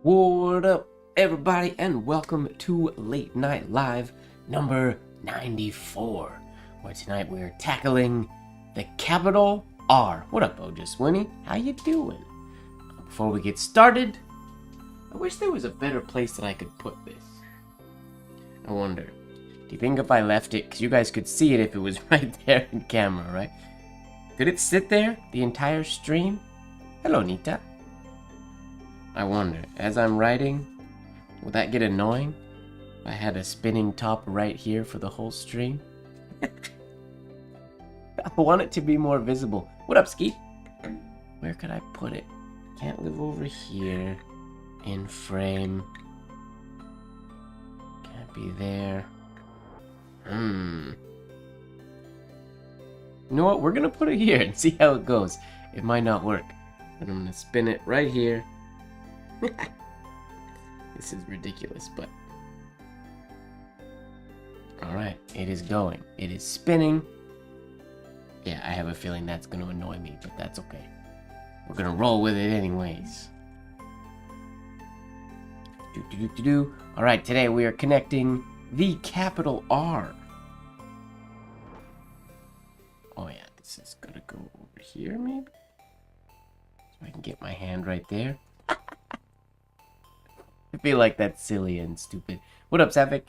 What up, everybody, and welcome to Late Night Live number 94, where tonight we're tackling the capital R. What up, Oja Swinny? How you doing? Before we get started, I wish there was a better place that I could put this. I wonder, do you think if I left it, because you guys could see it if it was right there in camera, right? Could it sit there the entire stream? Hello, Nita. I wonder, as I'm writing, will that get annoying? If I had a spinning top right here for the whole stream? I want it to be more visible. What up, Skeet? Where could I put it? Can't live over here. In frame. Can't be there. You know what? We're gonna put it here and see how it goes. It might not work. But I'm gonna spin it right here. This is ridiculous, but alright, it is going. It is spinning. Yeah, I have a feeling that's gonna annoy me, but that's okay. We're gonna roll with it anyways. Alright, today we are connecting the capital R. Oh yeah, this is gonna go over here maybe? So I can get my hand right there. I feel like that's silly and stupid. What up, Sapphic?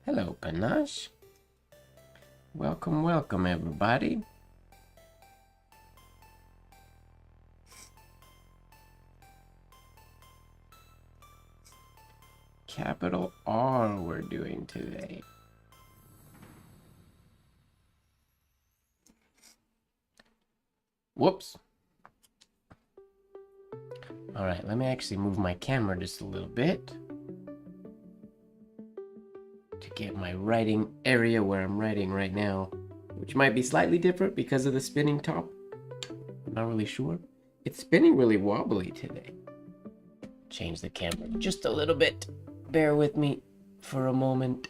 Hello, Panache. Welcome, welcome, everybody. Capital R we're doing today. Whoops. Alright, let me actually move my camera just a little bit to get my writing area where I'm writing right now, which might be slightly different because of the spinning top. I'm not really sure. It's spinning really wobbly today. Change the camera just a little bit. Bear with me for a moment.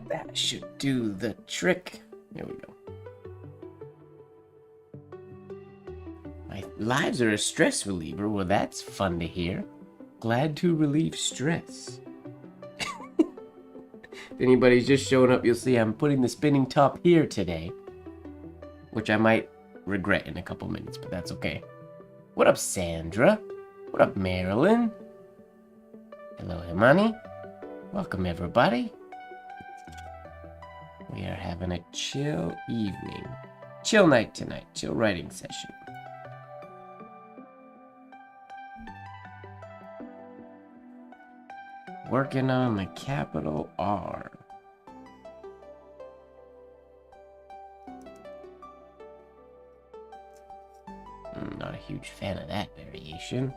That should do the trick. There we go. My lives are a stress reliever. Well, that's fun to hear. Glad to relieve stress. If anybody's just showing up, you'll see I'm putting the spinning top here today, which I might regret in a couple minutes, but that's okay. What up, Sandra? What up, Marilyn? Hello, Himani. Welcome, everybody. We are having a chill evening. Chill night tonight. Chill writing session. Working on the capital R. Not a huge fan of that variation.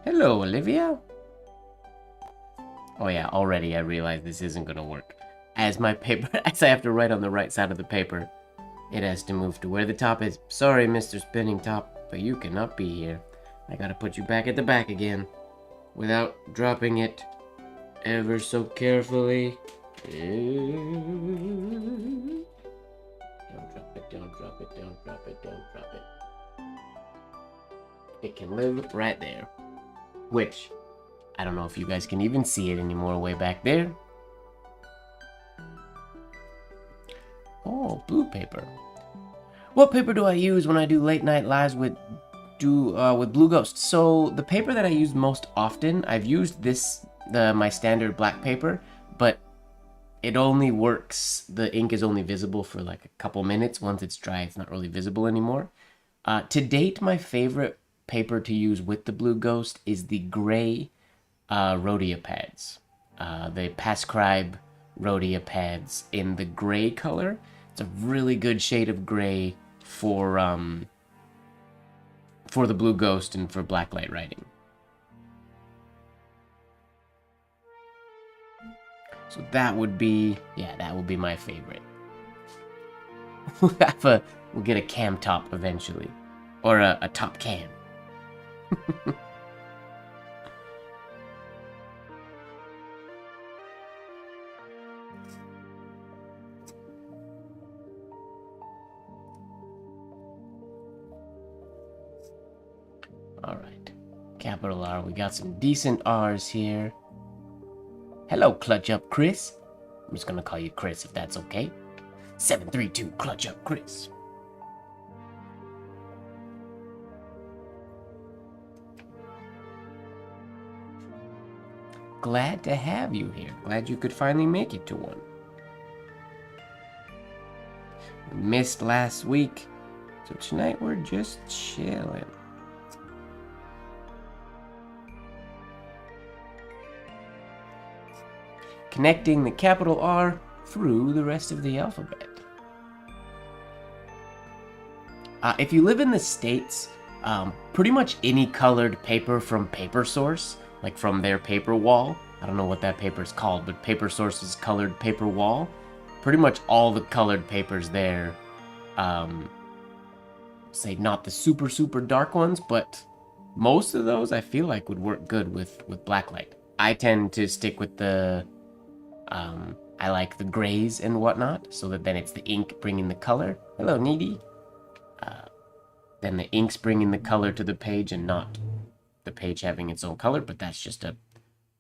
Hello, Olivia. Oh yeah, already I realize this isn't gonna work. As my paper, as I have to write on the right side of the paper, it has to move to where the top is. Sorry, Mr. Spinning Top, but you cannot be here. I gotta put you back at the back again, without dropping it ever so carefully. Don't drop it, don't drop it, don't drop it, don't drop it. It can live right there. Which, I don't know if you guys can even see it anymore way back there. Oh, blue paper. What paper do I use when I do late night lives with Blue Ghost? So the paper that I use most often, I've used this, my standard black paper, but it only works, the ink is only visible for like a couple minutes. Once it's dry, it's not really visible anymore. To date, my favorite paper to use with the Blue Ghost is the gray Rhodia pads. The Pascribe Rhodia pads in the gray color. It's a really good shade of gray for the Blue Ghost and for blacklight writing. So that would be, yeah, that would be my favorite. We have We'll get a cam top eventually. Or a top cam. Alright. Capital R. We got some decent R's here. Hello, Clutch Up Chris. I'm just gonna call you Chris if that's okay. 732 Clutch Up Chris. Glad to have you here. Glad you could finally make it to one. We missed last week, so tonight we're just chilling. Connecting the capital R through the rest of the alphabet. If you live in the States, pretty much any colored paper from Paper Source, like from their paper wall, I don't know what that paper is called, but Paper Source's colored paper wall, pretty much all the colored papers there, say not the super dark ones, but most of those I feel like would work good with blacklight. I tend to stick with the I like the grays and whatnot, so that then it's the ink bringing the color. Hello, Needy. Then the ink's bringing the color to the page and not the page having its own color, but that's just a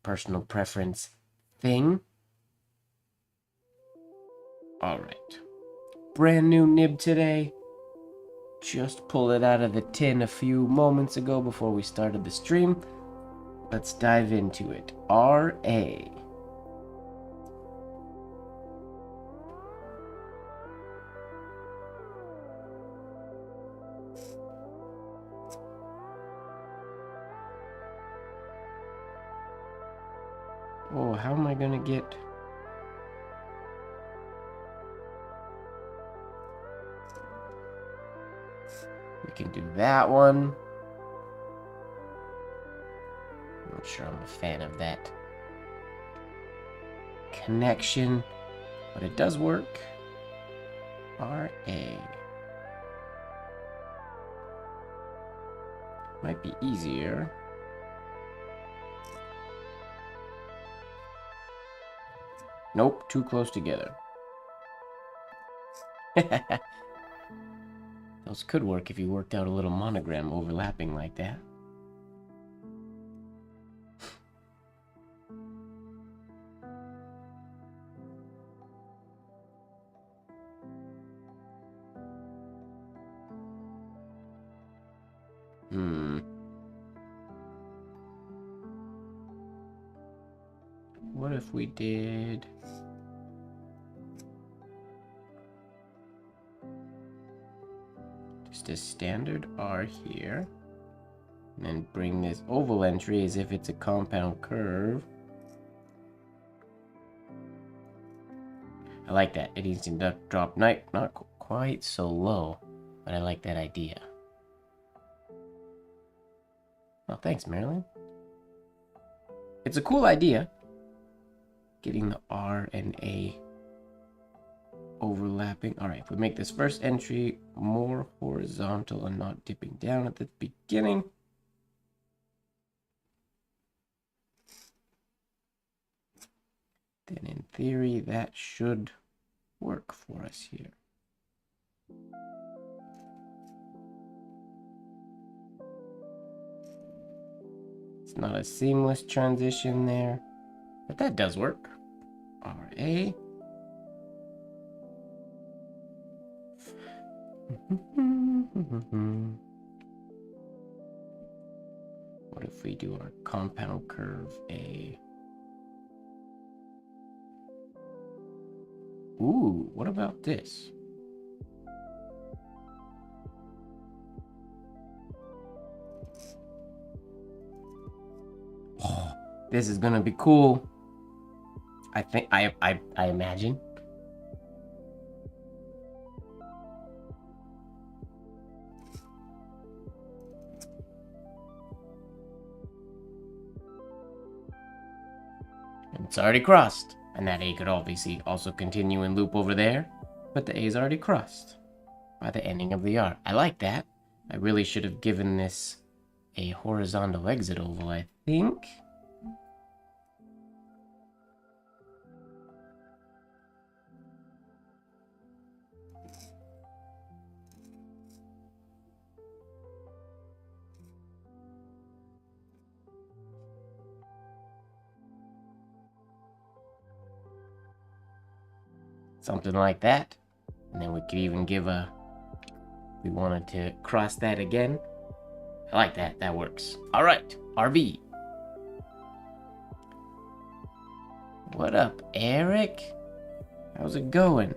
personal preference thing. Alright. Brand new nib today. Just pulled it out of the tin a few moments ago before we started the stream. Let's dive into it. R-A. Oh, how am I gonna get... We can do that one. I'm not sure I'm a fan of that connection, but it does work. R-A. Might be easier. Nope, too close together. Those could work if you worked out a little monogram overlapping like that. What if we did... just a standard R here, and then bring this oval entry as if it's a compound curve. I like that. It needs to drop not quite so low, but I like that idea. Oh, thanks, Marilyn. It's a cool idea. Getting the R and A overlapping. All right, if we make this first entry more horizontal and not dipping down at the beginning. Then in theory, that should work for us here. It's not a seamless transition there, but that does work. R-A. What if we do our compound curve A? Ooh, what about this? Oh, this is gonna be cool. I think I imagine. And it's already crossed. And that A could obviously also continue and loop over there, but the A is already crossed. by the ending of the R. I like that. I really should have given this a horizontal exit oval, I think. Something like that. And then we could even give a... we wanted to cross that again. I like that. That works. Alright. RV. What up, Eric? How's it going?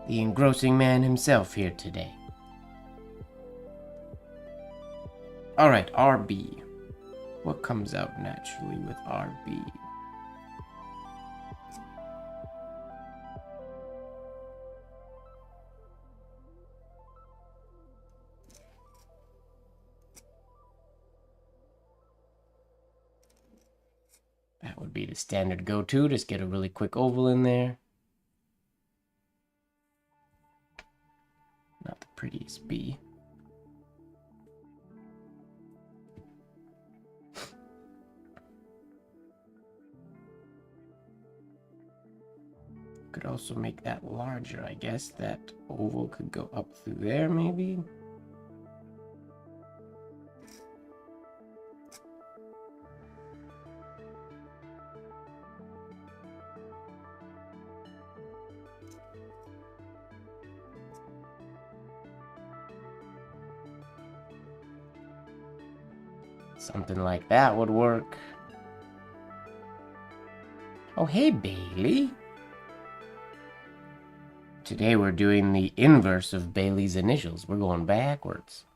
The engrossing man himself here today. Alright, RB. What comes out naturally with RB? That would be the standard go-to. Just get a really quick oval in there. Not the prettiest B. Could also make that larger, I guess. That oval could go up through there, maybe. Something like that would work. Oh, hey, Bailey. Today we're doing the inverse of Bailey's initials. We're going backwards.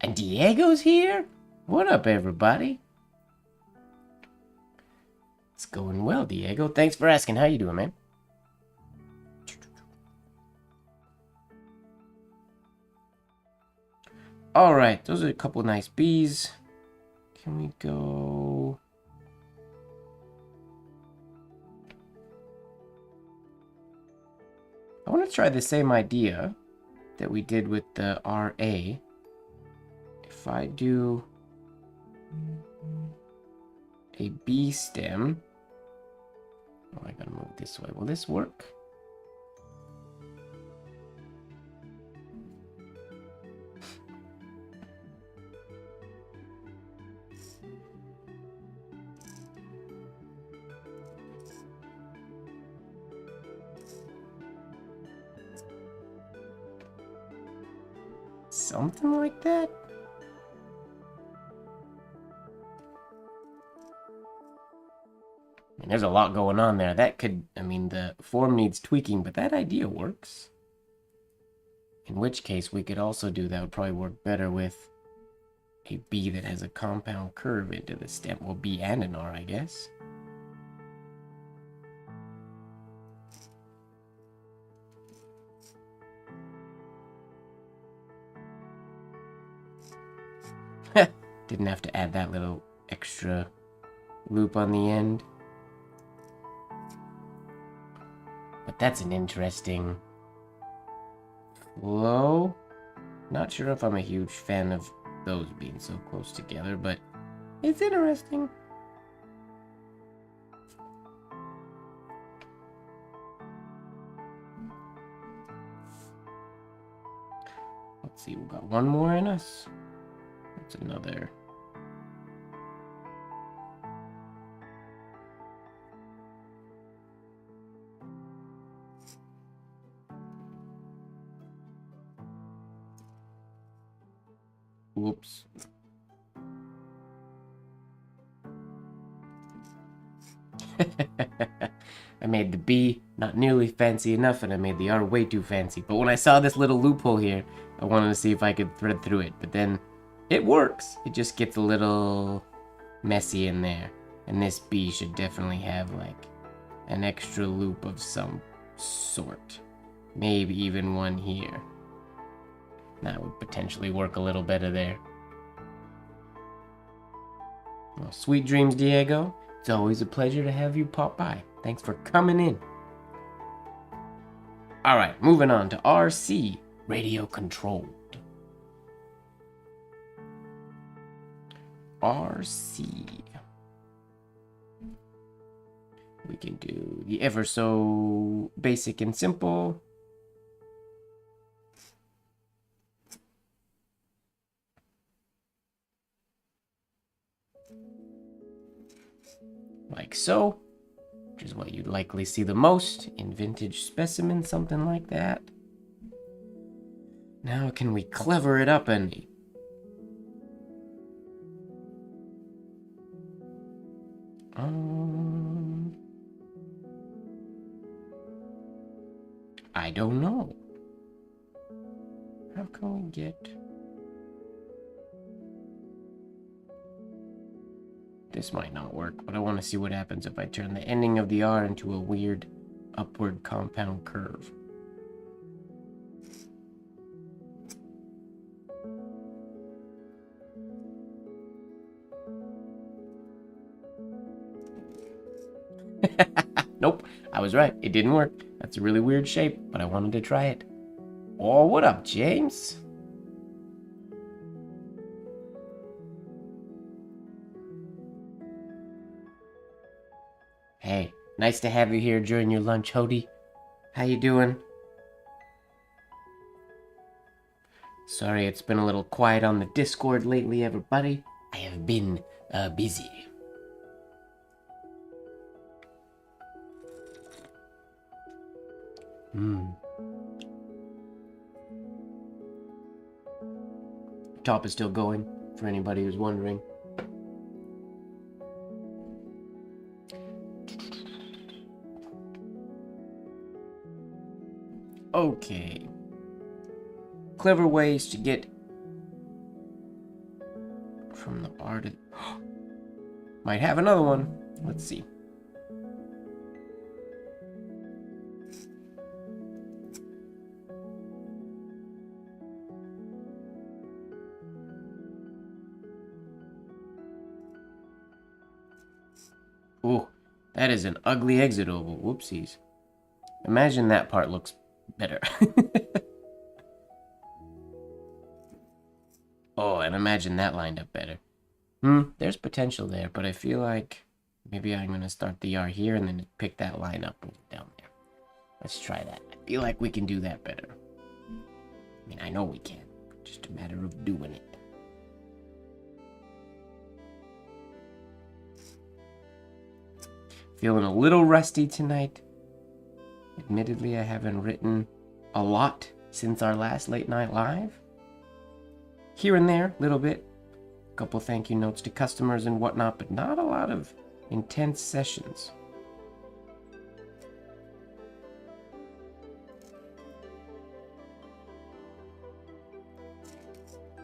And Diego's here? What up, everybody? It's going well, Diego. Thanks for asking. How you doing, man? Alright, those are a couple nice bees. Can we go... I want to try the same idea that we did with the RA. If I do a B stem... Oh, I gotta move this way. Will this work? Something like that? I mean, there's a lot going on there. That could, I mean, the form needs tweaking, but that idea works. In which case, we could also do that would probably work better with a B that has a compound curve into the stem. Well, B and an R, I guess. Didn't have to add that little extra loop on the end. But that's an interesting flow. Not sure if I'm a huge fan of those being so close together, but it's interesting. Let's see, we've got one more in us. That's another. Whoops. I made the B not nearly fancy enough, and I made the R way too fancy. But when I saw this little loophole here, I wanted to see if I could thread through it. But then it works. It just gets a little messy in there. And this B should definitely have like an extra loop of some sort. Maybe even one here. That would potentially work a little better there. Well, sweet dreams, Diego. It's always a pleasure to have you pop by. Thanks for coming in. All right, moving on to RC, radio controlled. RC. We can do the ever so basic and simple. Like so, which is what you'd likely see the most in vintage specimens, something like that. Now can we clever it up any? I don't know. How can we get... This might not work, but I want to see what happens if I turn the ending of the R into a weird upward compound curve. Nope, I was right. It didn't work. That's a really weird shape, but I wanted to try it. Oh, what up, James? Hey, nice to have you here during your lunch, Hody. How you doing? Sorry, it's been a little quiet on the Discord lately, everybody. I have been busy. Top is still going, for anybody who's wondering. Okay. Clever ways to get from the R to... Might have another one. Let's see. Ooh, that is an ugly exit oval. Whoopsies. Imagine that part looks better. Oh, and imagine that lined up better. There's potential there, but I feel like maybe I'm going to start the R here and then pick that line up down there. Let's try that. I feel like we can do that better. I mean, I know we can. Just a matter of doing it. Feeling a little rusty tonight. Admittedly, I haven't written a lot since our last late night live. Here and there, a little bit. A couple thank you notes to customers and whatnot, but not a lot of intense sessions.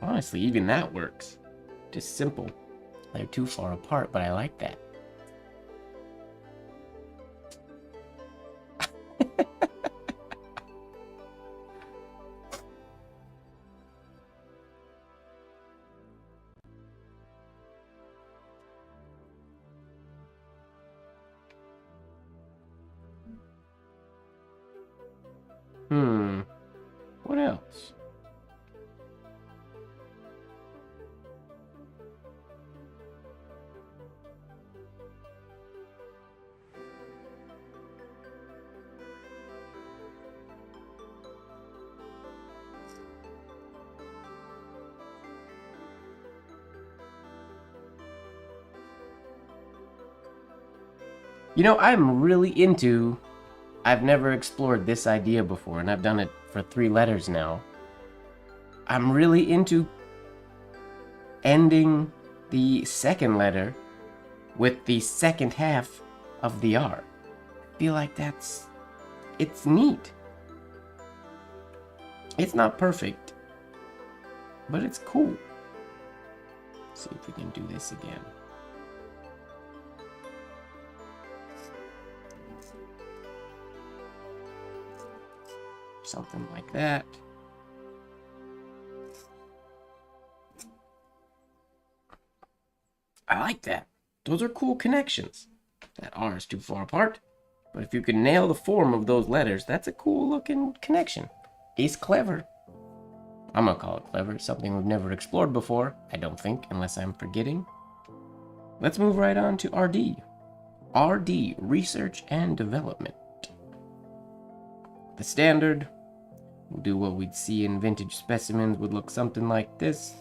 Honestly, even that works. Just simple. They're too far apart, but I like that. What else? You know, I'm really into... I've never explored this idea before, and I've done it for 3 letters now. I'm really into ending the second letter with the second half of the R. I feel like it's neat. It's not perfect, but it's cool. Let's see if we can do this again. Something like that. I like that. Those are cool connections. That R is too far apart. But if you can nail the form of those letters, that's a cool looking connection. It's clever. I'm gonna call it clever. It's something we've never explored before, I don't think, unless I'm forgetting. Let's move right on to RD. RD, Research and Development. The standard, we'll do what we'd see in vintage specimens, would look something like this.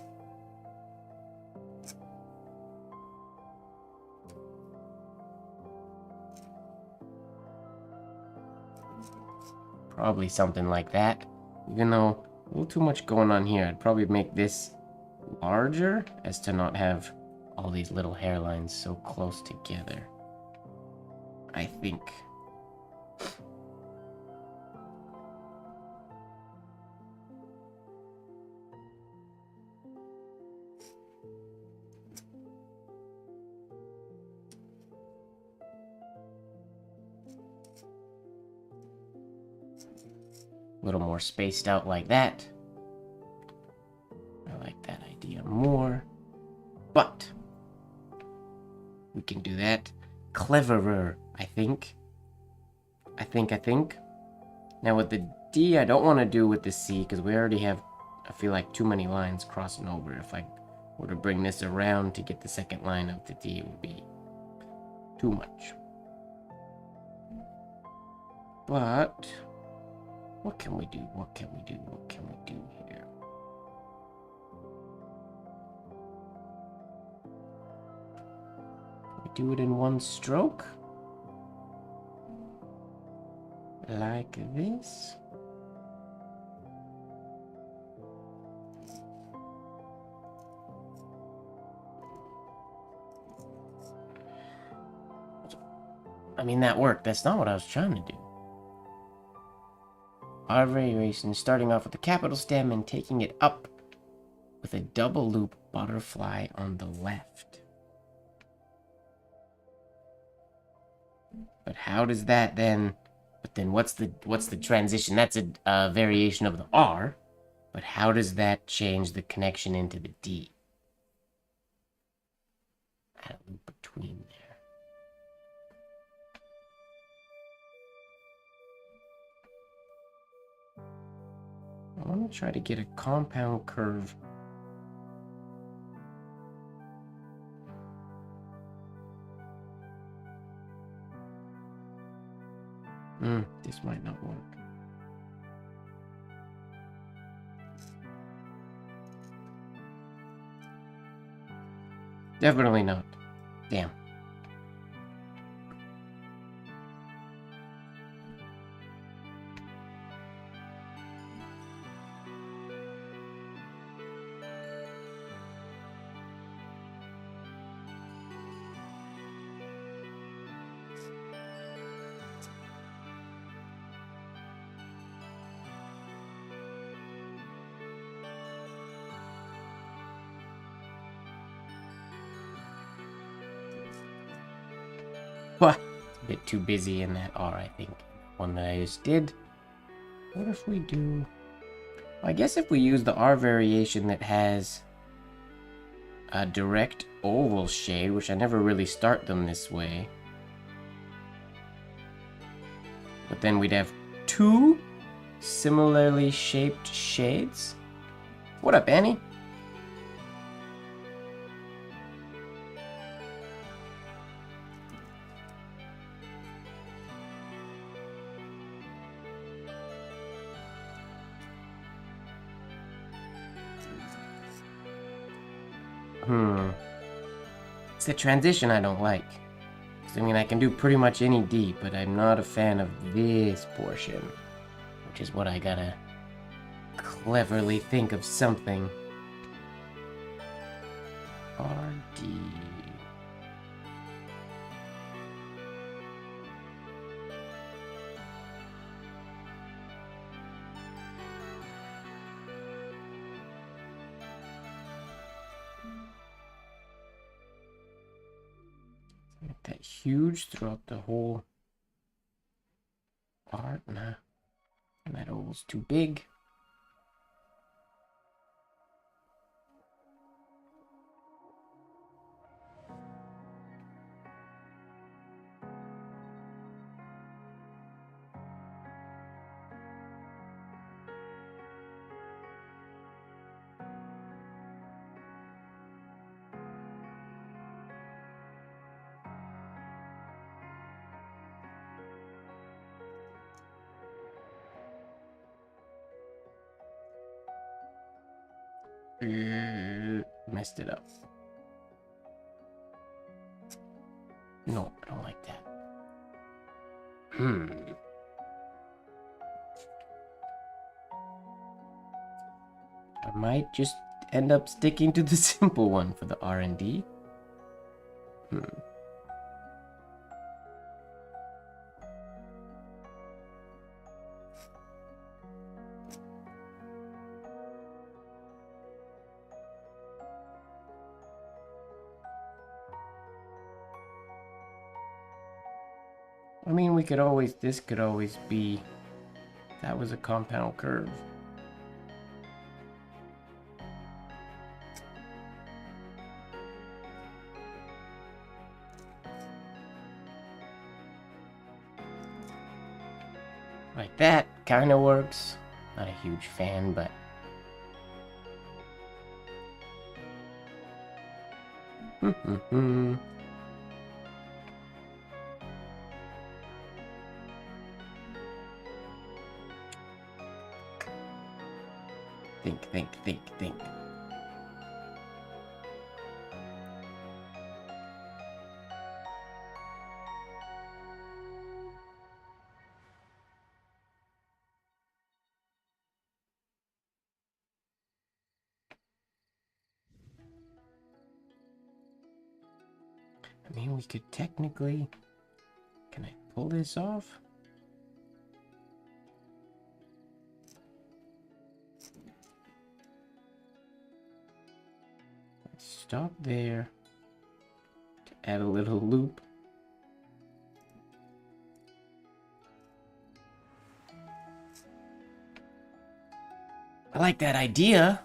Probably something like that. Even though a little too much going on here, I'd probably make this larger as to not have all these little hairlines so close together. I think. A little more spaced out like that. I like that idea more. But we can do that cleverer, I think. I think. Now with the D, I don't want to do with the C because we already have, I feel like, too many lines crossing over. If I were to bring this around to get the second line of the D, it would be too much. But what can we do? What can we do? What can we do here? Can we do it in one stroke? Like this? I mean, that worked. That's not what I was trying to do. Our variation, starting off with the capital stem and taking it up with a double loop butterfly on the left. But how does that then? But then what's the transition? That's a variation of the R. But how does that change the connection into the D? Add a loop between there. I want to try to get a compound curve. This might not work. Definitely not. Damn. What? It's a bit too busy in that R, I think. One that I just did. What if we do... I guess if we use the R variation that has a direct oval shade, which I never really start them this way. But then we'd have two similarly shaped shades. What up, Annie? It's the transition I don't like. I mean, I can do pretty much any D, but I'm not a fan of this portion. Which is what I gotta cleverly think of something. RD. Make that huge throughout the whole art. Nah. And that oval's too big. Messed it up. No, I don't like that. I might just end up sticking to the simple one for the R&D. I mean, we could always, this could always be, that was a compound curve. Like that, kind of works. Not a huge fan, but... Think. I mean, we could technically... Can I pull this off? Stop there to add a little loop. I like that idea.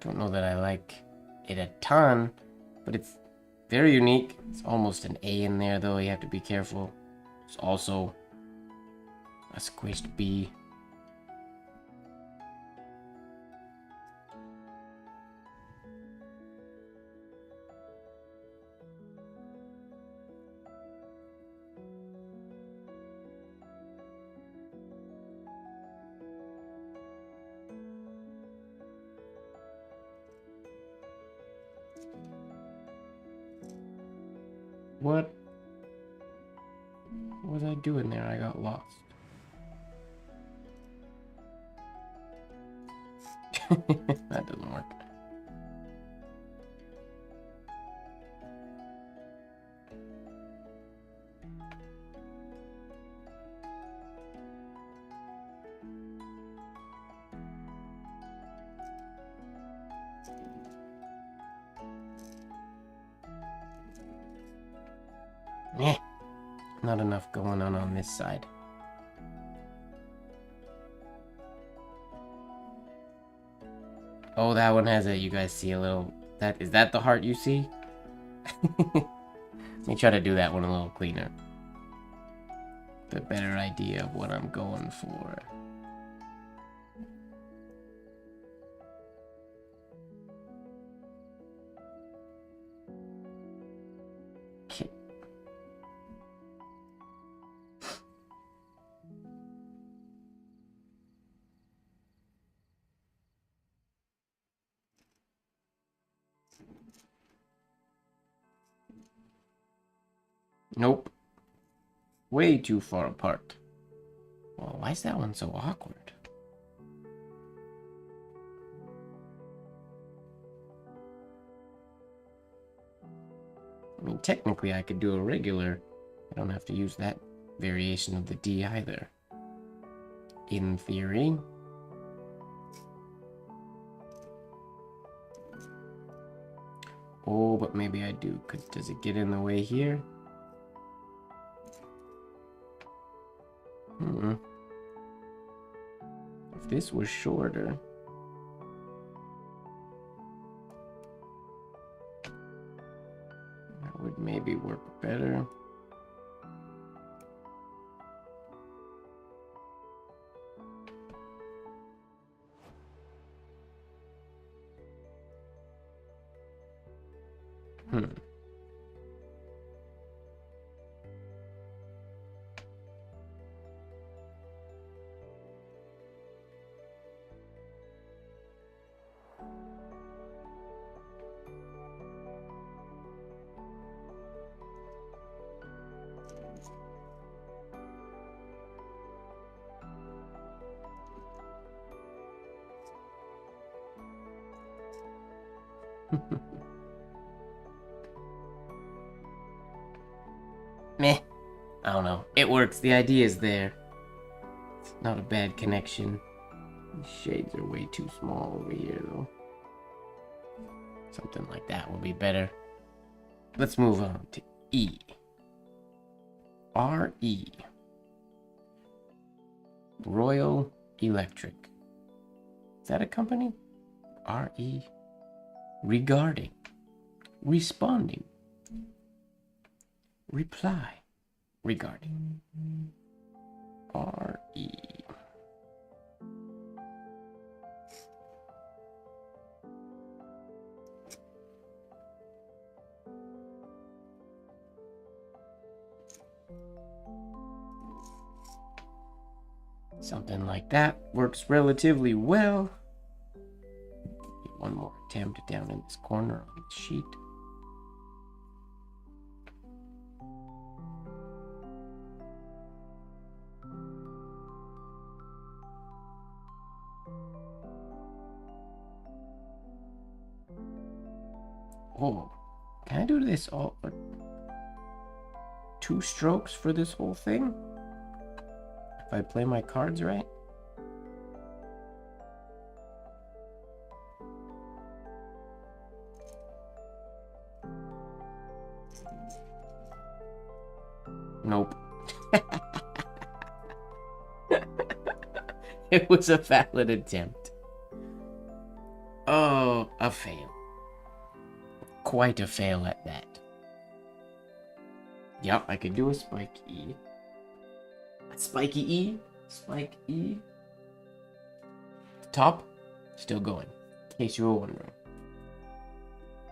Don't know that I like it a ton, but it's very unique. It's almost an A in there, though. You have to be careful. It's also a squished B. What was I doing there? I got lost. That doesn't work. Eh, not enough going on this side. Oh, that one has a, you guys see a little, is that the heart you see? Let me try to do that one a little cleaner. A better idea of what I'm going for. Okay. Nope. Way too far apart. Well, why is that one so awkward? I mean, technically I could do a regular. I don't have to use that variation of the D either. In theory. Oh, but maybe I do. Does it get in the way here? If this was shorter... that would maybe work better. Meh. I don't know. It works. The idea is there. It's not a bad connection. The shades are way too small over here, though. Something like that would be better. Let's move on to E. R-E. Royal Electric. Is that a company? R-E. Regarding. Responding. Reply. Regarding. R-E. Something like that works relatively well. One more attempt down in this corner on the sheet. Oh, can I do this all? 2 strokes for this whole thing? If I play my cards right? Nope. It was a valid attempt. Oh, a fail. Quite a fail at that. Yep, I could do a spike E. A spiky E? Spike E? Top? Still going. In case you were wondering.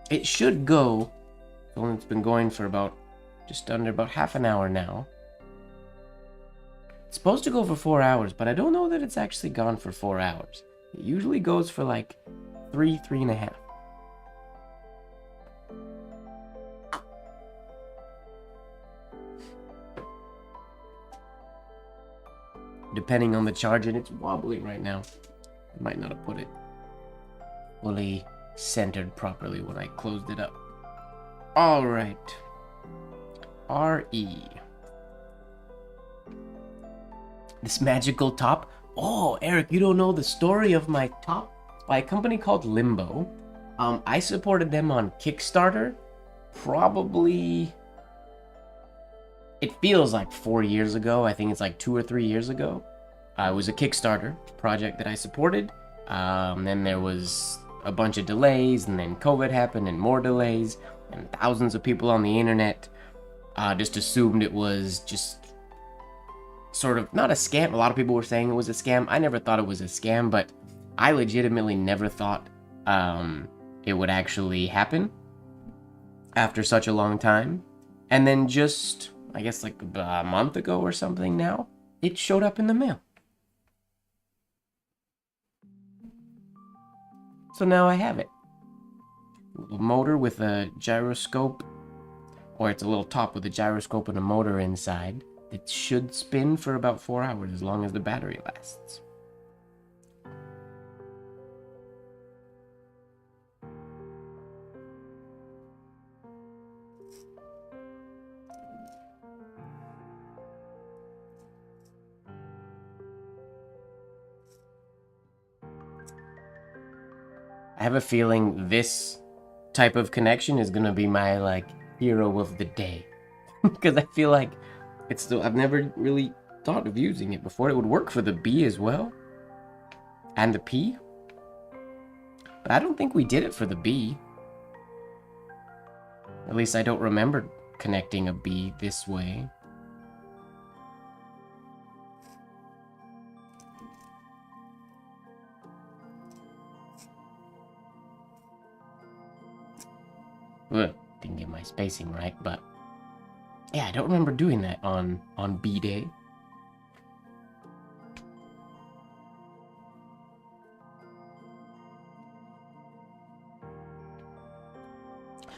It should go. It's been going for just under about half an hour now. It's supposed to go for 4 hours, but I don't know that it's actually gone for 4 hours. It usually goes for like 3.5. Depending on the charge, and it's wobbling right now. I might not have put it fully centered properly when I closed it up. Alright. R-E. This magical top. Oh, Eric, you don't know the story of my top? It's by a company called Limbo. I supported them on Kickstarter. Probably... It feels like 4 years ago. I think it's like 2 or 3 years ago. It was a Kickstarter project that I supported. Then there was a bunch of delays, and then COVID happened, and more delays, and thousands of people on the internet just assumed it was just sort of, not a scam. A lot of people were saying it was a scam. I never thought it was a scam, but I legitimately never thought it would actually happen after such a long time. And then just... I guess like a month ago or something now, it showed up in the mail. So now I have it. A little motor with a gyroscope, or it's a little top with a gyroscope and a motor inside. It should spin for about 4 hours as long as the battery lasts. I have a feeling this type of connection is gonna be my like hero of the day. Because I feel like it's still, I've never really thought of using it before. It would work for the B as well. And the P. But I don't think we did it for the B. At least I don't remember connecting a B this way. Ugh, didn't get my spacing right, but yeah, I don't remember doing that on B day.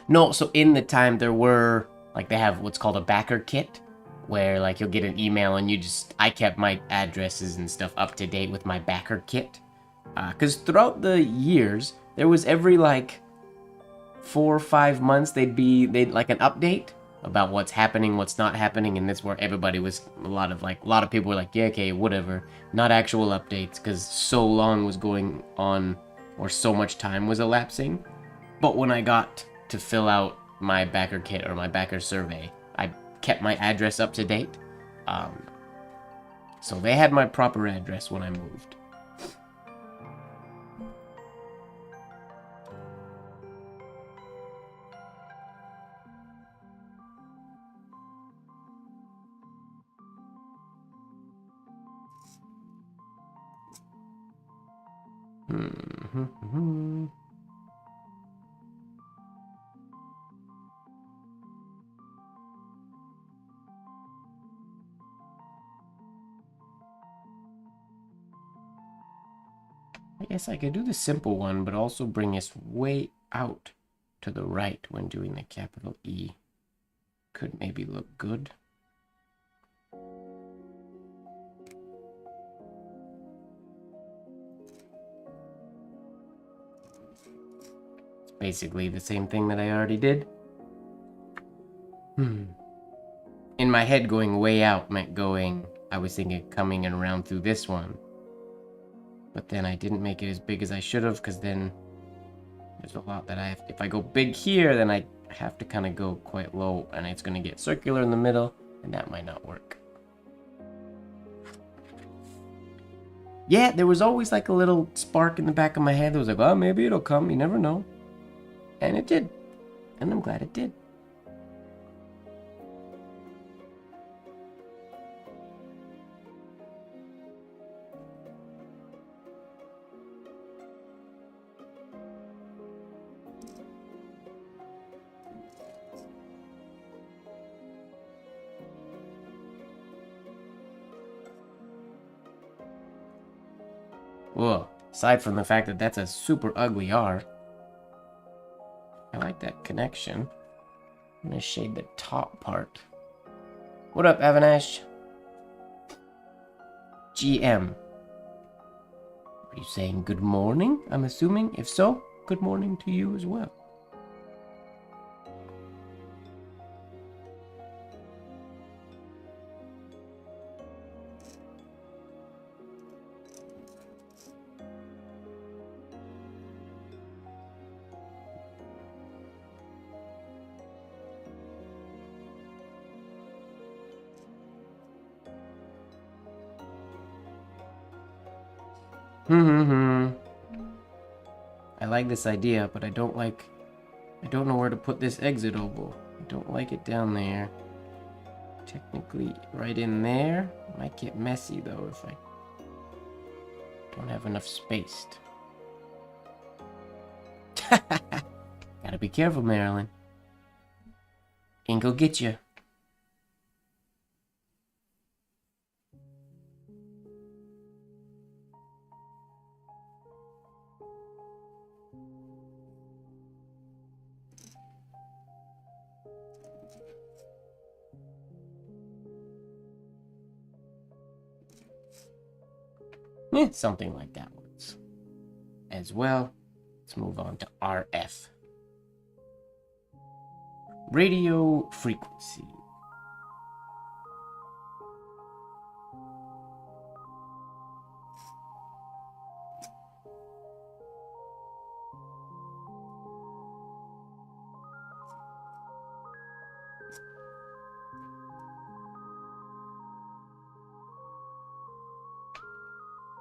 No, so in the time there were, like, they have what's called a backer kit, where like you'll get an email and I kept my addresses and stuff up to date with my backer kit. Because throughout the years, there was every like 4 or 5 months they'd like an update about what's happening, what's not happening, and that's where everybody was a lot of people were like, yeah, okay, whatever, not actual updates because so long was going on or so much time was elapsing. But when I got to fill out my backer kit or my backer survey, I kept my address up to date. So they had my proper address when I moved. I guess I could do the simple one, but also bring us way out to the right when doing the capital E. Could maybe look good. It's basically the same thing that I already did. In my head, going way out meant going, I was thinking coming and around through this one. But then I didn't make it as big as I should have, because then there's a lot that I have. If I go big here, then I have to kind of go quite low, and it's going to get circular in the middle, and that might not work. Yeah, there was always like a little spark in the back of my head that was like, oh, maybe it'll come, you never know. And it did. And I'm glad it did. Whoa, aside from the fact that that's a super ugly R, I like that connection. I'm gonna shade the top part. What up, Avanash? GM. Are you saying good morning? I'm assuming. If so, good morning to you as well. I like this idea, but I don't know where to put this exit oval. I don't like it down there. Technically, right in there. Might get messy, though, if I don't have enough space. Gotta be careful, Marilyn. Ink will get you. Something like that works. As well, let's move on to RF. Radio frequency.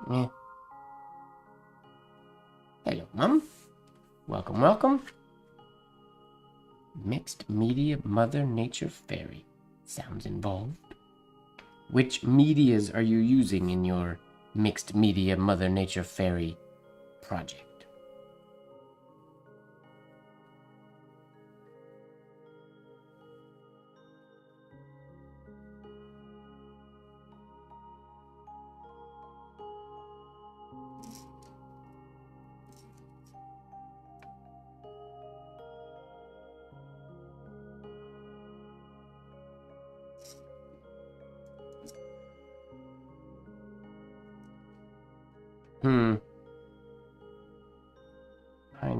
Yeah. Hello, Mum. Welcome, welcome. Mixed media Mother Nature Fairy. Sounds involved. Which medias are you using in your mixed media Mother Nature Fairy project?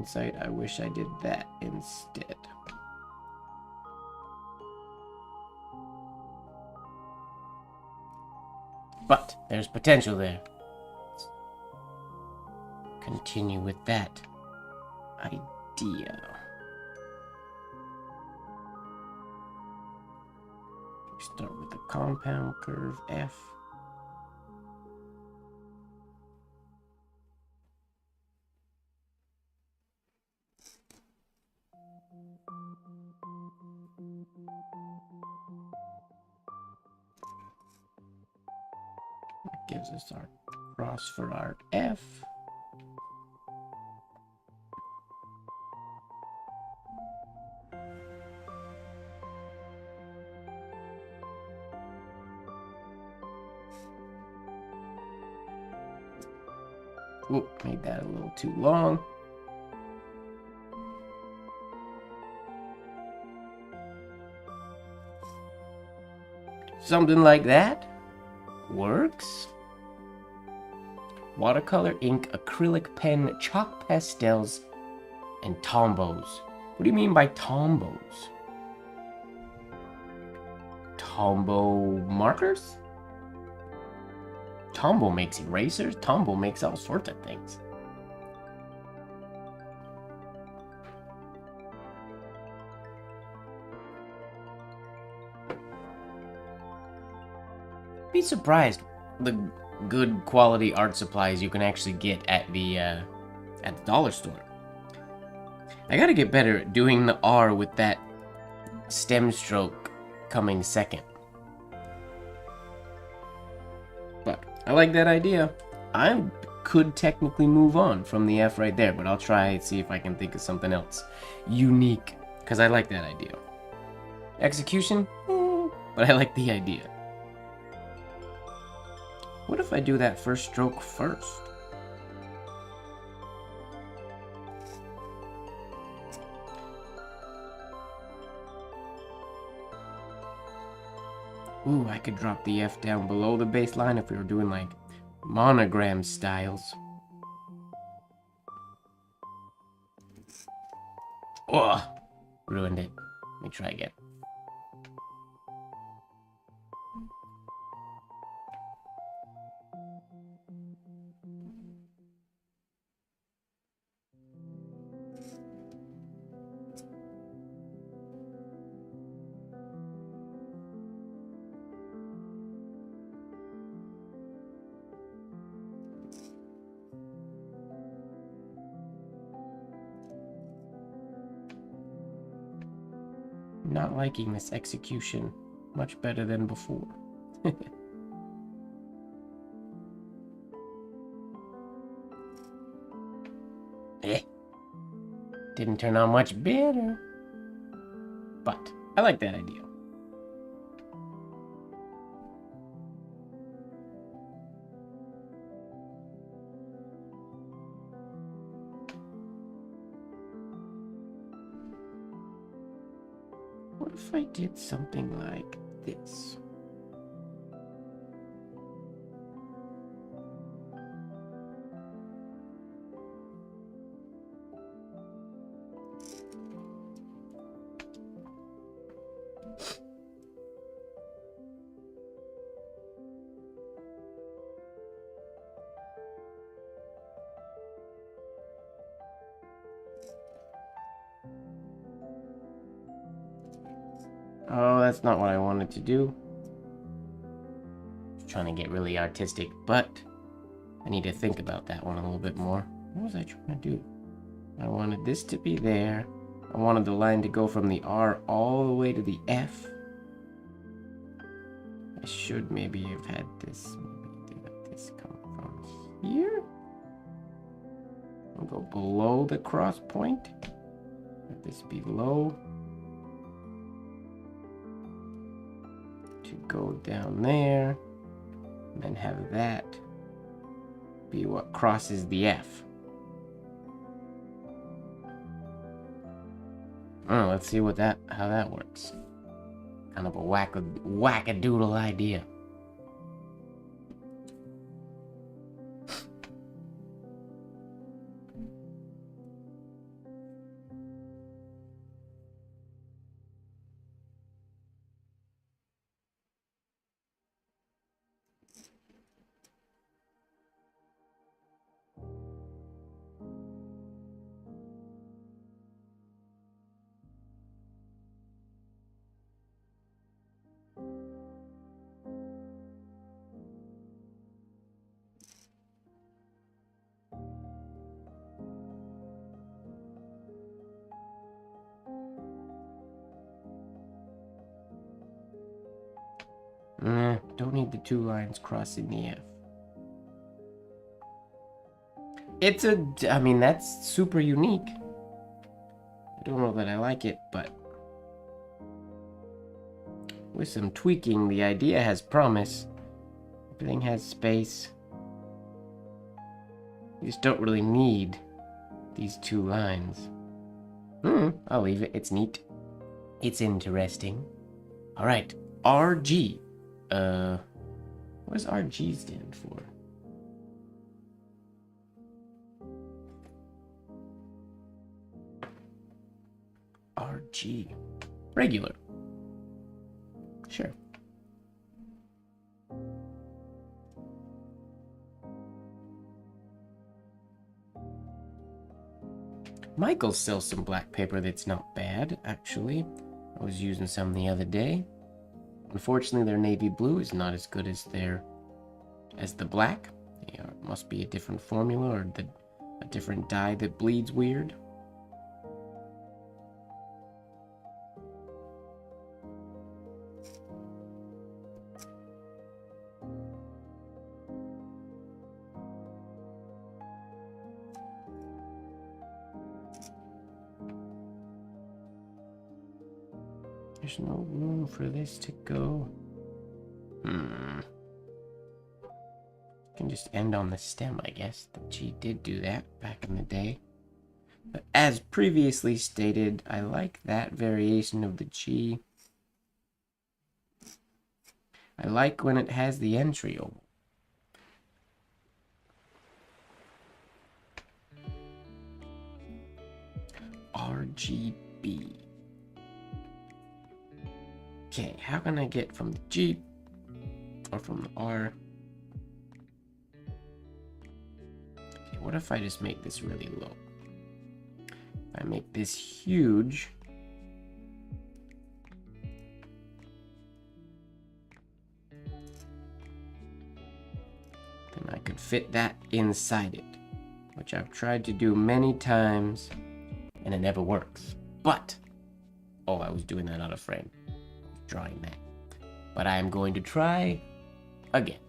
Hindsight, I wish I did that instead. But there's potential there. Let's continue with that idea. Start with the compound curve F. That gives us our cross for our F. Oop, made that a little too long. Something like that works. Watercolor, ink, acrylic pen, chalk pastels, and tombos. What do you mean by tombos? Tombow markers? Tombow makes erasers. Tombow makes all sorts of things. Be surprised the good quality art supplies you can actually get at the dollar store. I gotta get better at doing the R with that stem stroke coming second. But I like that idea. I could technically move on from the F right there, but I'll try and see if I can think of something else unique, because I like that idea. Execution? But I like the idea. What if I do that first stroke first? Ooh, I could drop the F down below the baseline if we were doing like monogram styles. Oh, ruined it. Let me try again. Not liking this execution much better than before. Didn't turn out much better. But I like that idea. What if I did something like this? Oh, that's not what I wanted to do. Just trying to get really artistic, but I need to think about that one a little bit more. What was I trying to do? I wanted this to be there. I wanted the line to go from the R all the way to the F. I should maybe have had this. Maybe let this come from here. I'll go below the cross point. Let this be low. To go down there. And then have that be what crosses the F. Oh, let's see how that works. Kind of a wackadoodle idea. Don't need the two lines crossing the F. I mean, that's super unique. I don't know that I like it, but with some tweaking, the idea has promise. Everything has space. You just don't really need these two lines. I'll leave it. It's neat. It's interesting. All right, RG. What does RG stand for? RG. Regular. Sure. Michael sells some black paper that's not bad, actually. I was using some the other day. Unfortunately, their navy blue is not as good as the black. It must be a different formula or a different dye that bleeds weird. There's no room for this to go. Can just end on the stem, I guess. The G did do that back in the day. But as previously stated, I like that variation of the G. I like when it has the entry oval. RGB. Okay, how can I get from the G or from the R? Okay, what if I just make this really low? If I make this huge, then I could fit that inside it, which I've tried to do many times and it never works. But, oh, I was doing that out of frame. Drawing that, but I am going to try again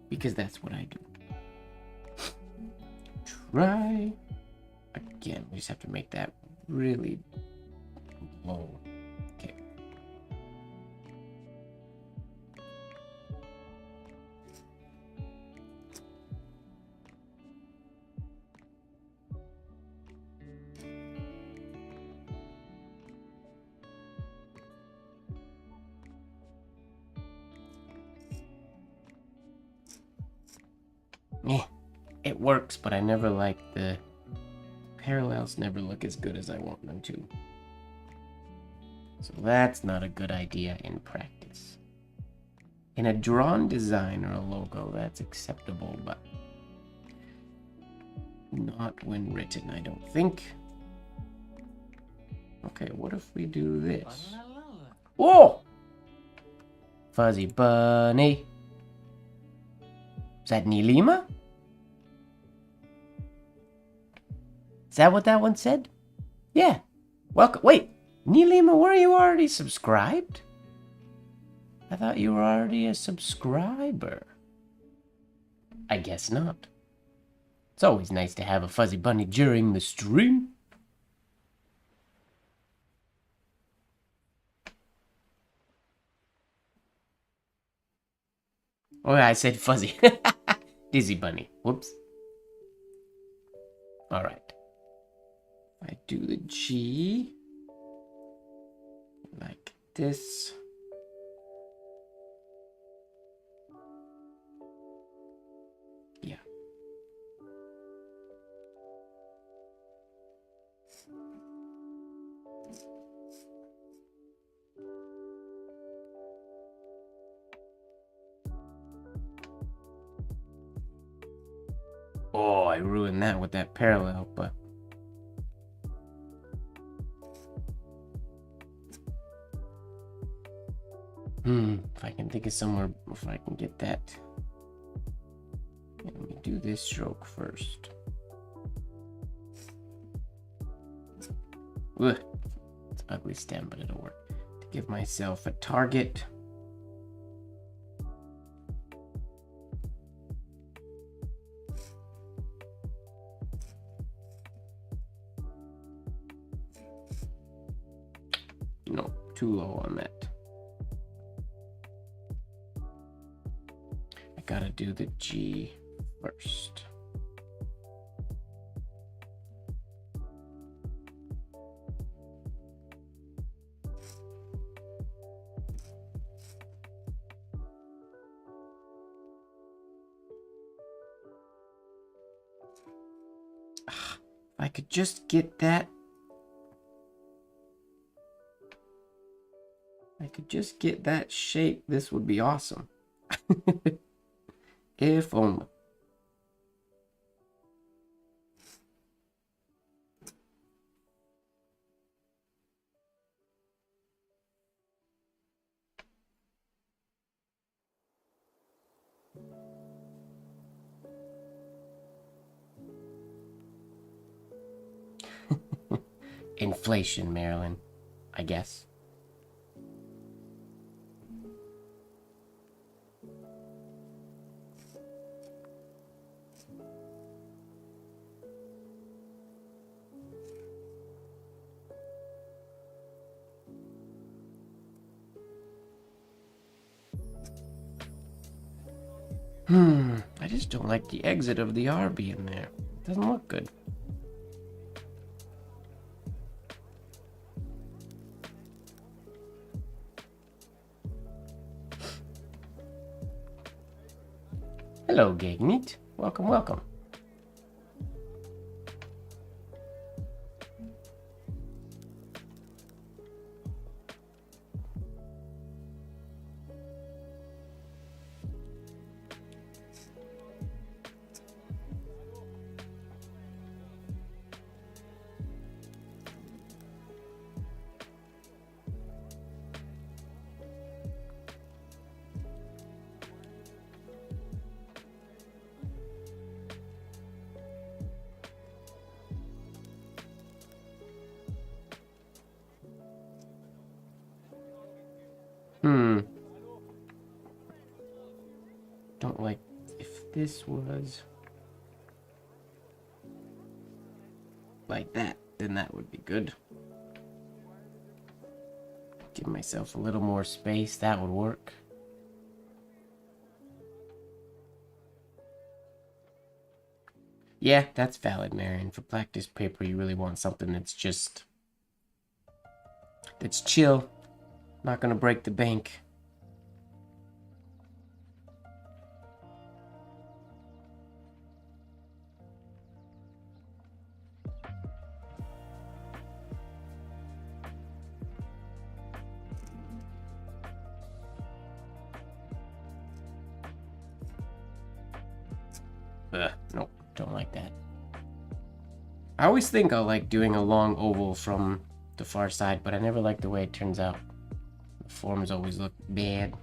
because that's what I do. Try again. We just have to make that really low. Okay. It works, but I never like the parallels never look as good as I want them to. So that's not a good idea in practice. In a drawn design or a logo, that's acceptable, but not when written, I don't think. Okay, what if we do this? Whoa! Fuzzy bunny. Is that Nilima? Is that what that one said? Yeah. Welcome. Wait, Nilima, were you already subscribed? I thought you were already a subscriber. I guess not. It's always nice to have a fuzzy bunny during the stream. Oh, I said fuzzy. Dizzy bunny. Whoops. All right. I do the G like this. Yeah. Oh, I ruined that with that parallel, but if I can think of somewhere, if I can get that. Let me do this stroke first. Ugh. It's an ugly stem, but it'll work. To give myself a target. too low on that. I gotta do the G first. If I could just get that. I could just get that shape, this would be awesome. If only. Inflation, Marilyn, I guess. I just don't like the exit of the R being there. It doesn't look good. Hello, Gagnit. Welcome, welcome. Don't like if this was like that, then that would be good. Give myself a little more space, that would work. Yeah, that's valid, Marion. For practice paper, you really want something that's just... that's chill. Not gonna break the bank. Nope, don't like that. I always think I'll like doing a long oval from the far side, but I never like the way it turns out. The forms always look bad.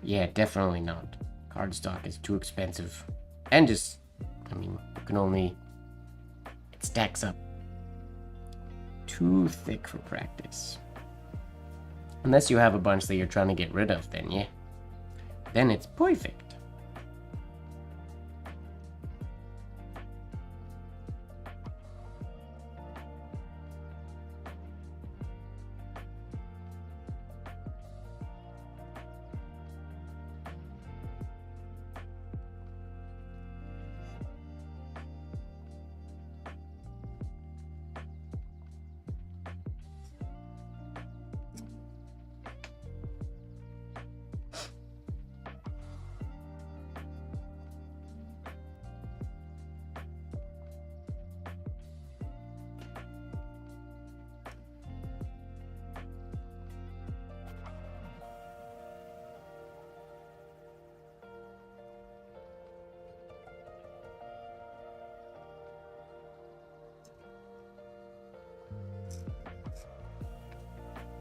Yeah, definitely not. Cardstock is too expensive. And just, I mean, you can only... it stacks up. Too thick for practice. Unless you have a bunch that you're trying to get rid of, then yeah. Then it's perfect.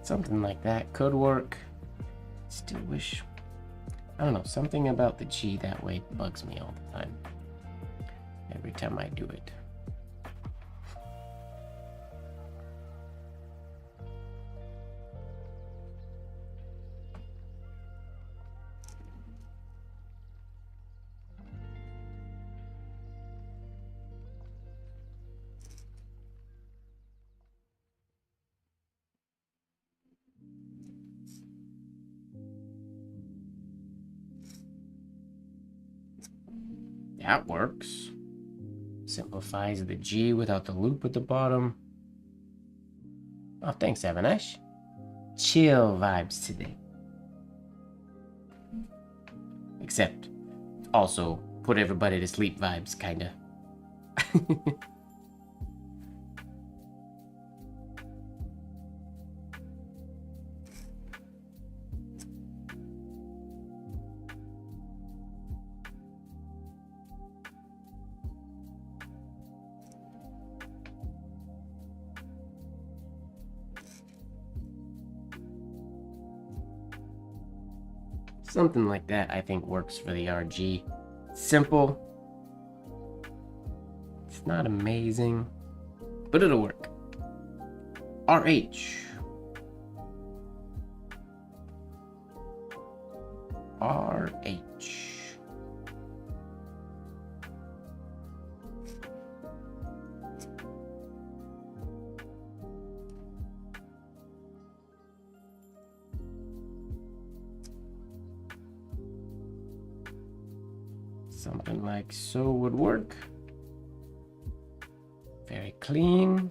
Something like that could work. Still wish... I don't know, something about the G that way bugs me all the time. Every time I do it. That works. Simplifies the G without the loop at the bottom. Oh, thanks, Avinash. Chill vibes today. Except, also, put everybody to sleep vibes, kinda. Something like that, I think, works for the RG. Simple. It's not amazing, but it'll work. RH. RH. Something like so would work. Very clean.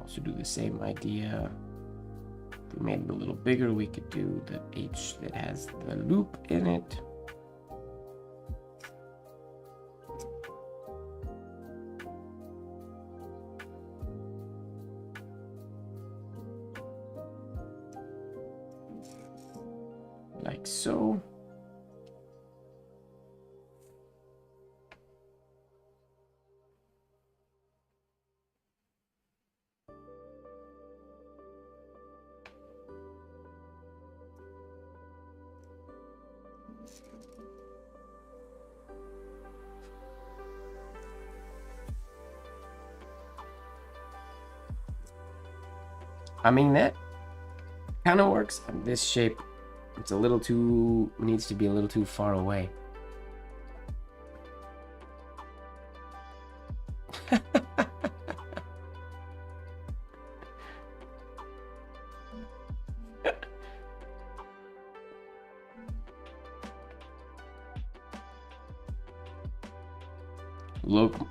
Also do the same idea. If we made it a little bigger, we could do the H that has the loop in it. Like so. I mean, that kind of works. This shape, it's a little too, needs to be a little too far away.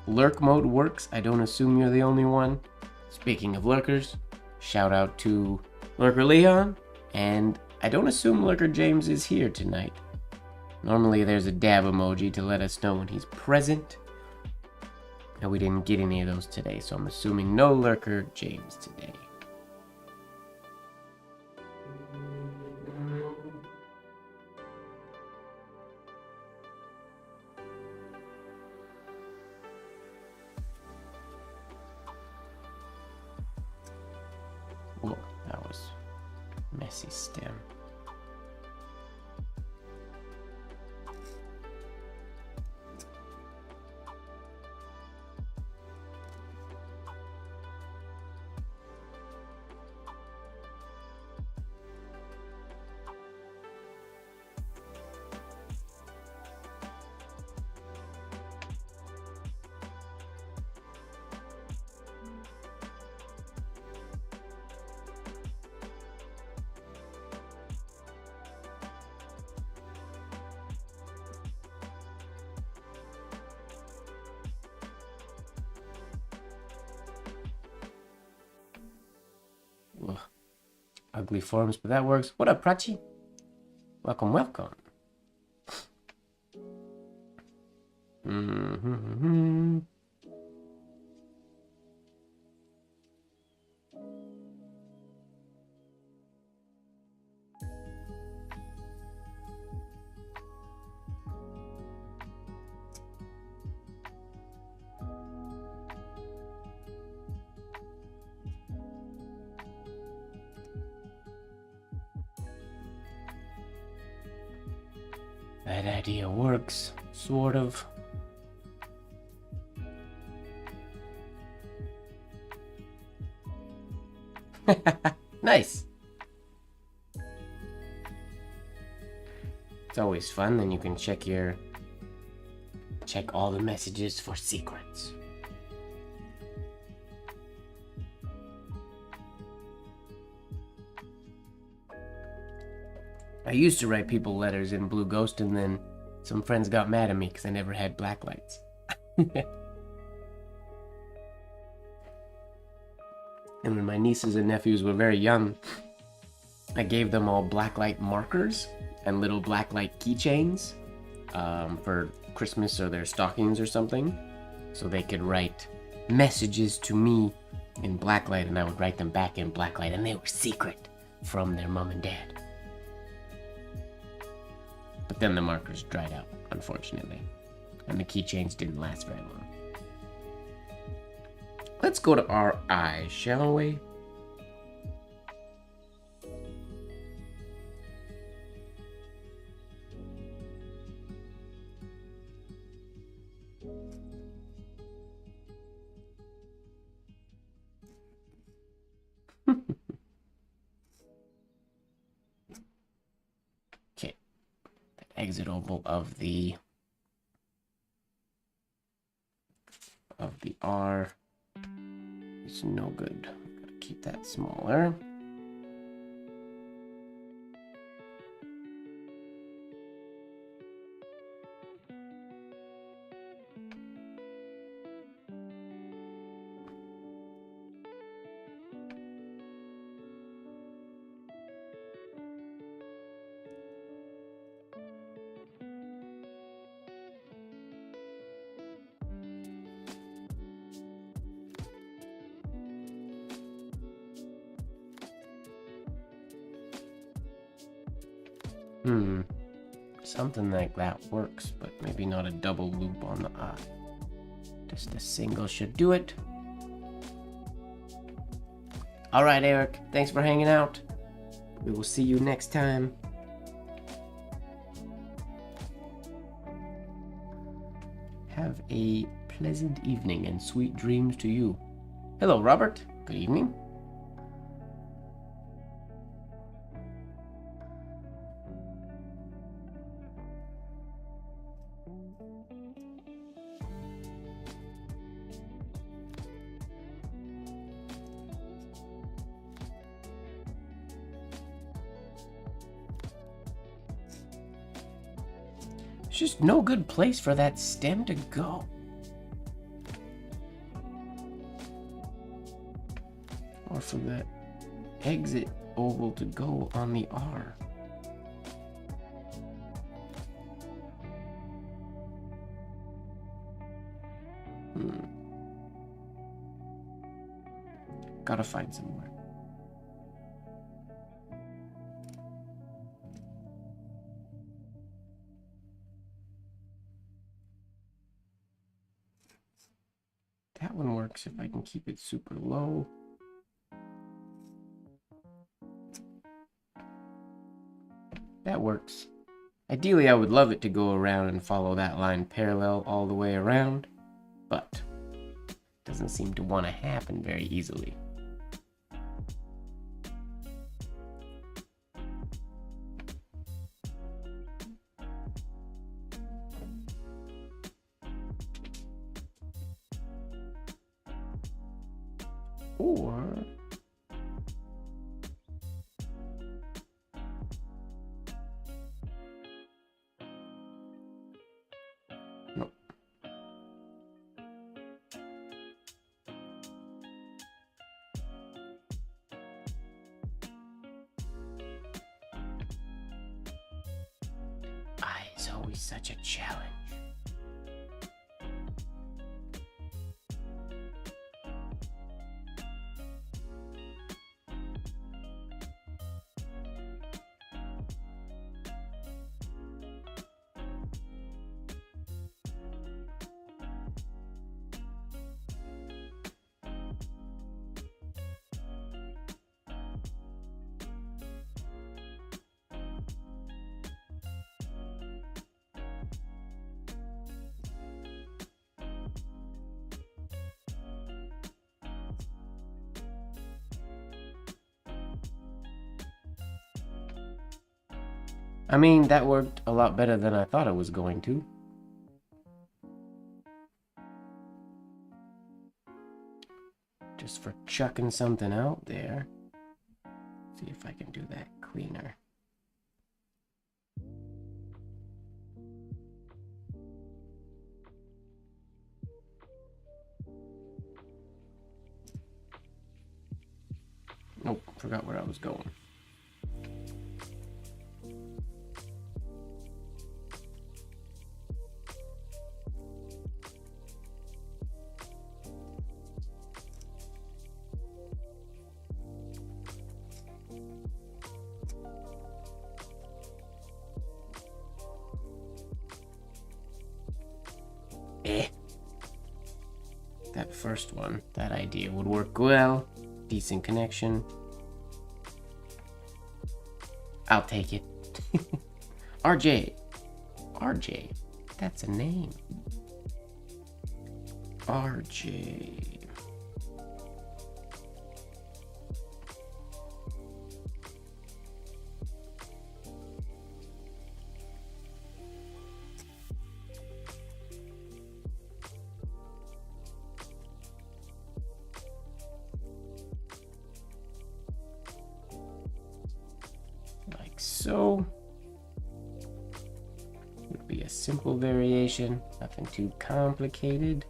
Lurk mode works. I don't assume you're the only one. Speaking of lurkers, shout out to Lurker Leon, and I don't assume Lurker James is here tonight. Normally there's a dab emoji to let us know when he's present, and we didn't get any of those today, so I'm assuming no Lurker James today. Whoa, that was messy stem. Ugh. Ugly forms, but that works. What up, Prachi? Welcome, welcome. That idea works, sort of. Nice. It's always fun, then you can check your Check all the messages for secrets. I used to write people letters in Blue Ghost, and then some friends got mad at me because I never had black lights. And when my nieces and nephews were very young, I gave them all blacklight markers and little blacklight keychains for Christmas or their stockings or something, so they could write messages to me in blacklight, and I would write them back in blacklight, and they were secret from their mom and dad. But then the markers dried out, unfortunately, and the keychains didn't last very long. Let's go to our eyes, shall we? Okay, the exit oval of the R is no good. Gotta keep that smaller. Something like that works, but maybe not a double loop on the eye. Just a single should do it. Alright, Eric, thanks for hanging out. We will see you next time. Have a pleasant evening and sweet dreams to you. Hello, Robert. Good evening. There's just no good place for that stem to go. Or for that exit oval to go on the R. Gotta find somewhere. That one works if I can keep it super low. That works. Ideally, I would love it to go around and follow that line parallel all the way around, but it doesn't seem to want to happen very easily. Or no. Is always such a challenge. I mean, that worked a lot better than I thought it was going to. chucking something out there. See if I can do that cleaner. Nope, forgot where I was going. That first one, that idea would work well. Decent connection. I'll take it. RJ. RJ. That's a name. RJ. Like so. Would be a simple variation, nothing too complicated.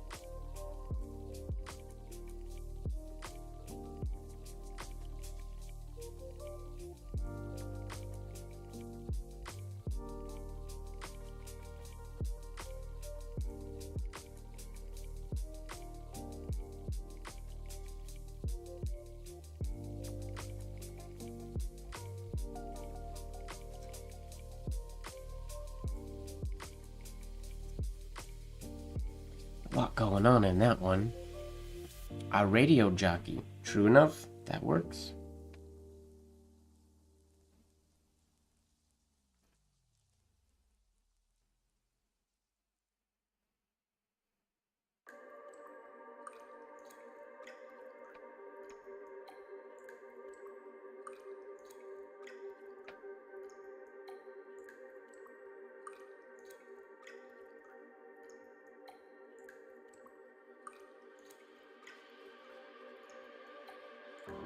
A lot going on in that one. A radio jockey. True enough, that works.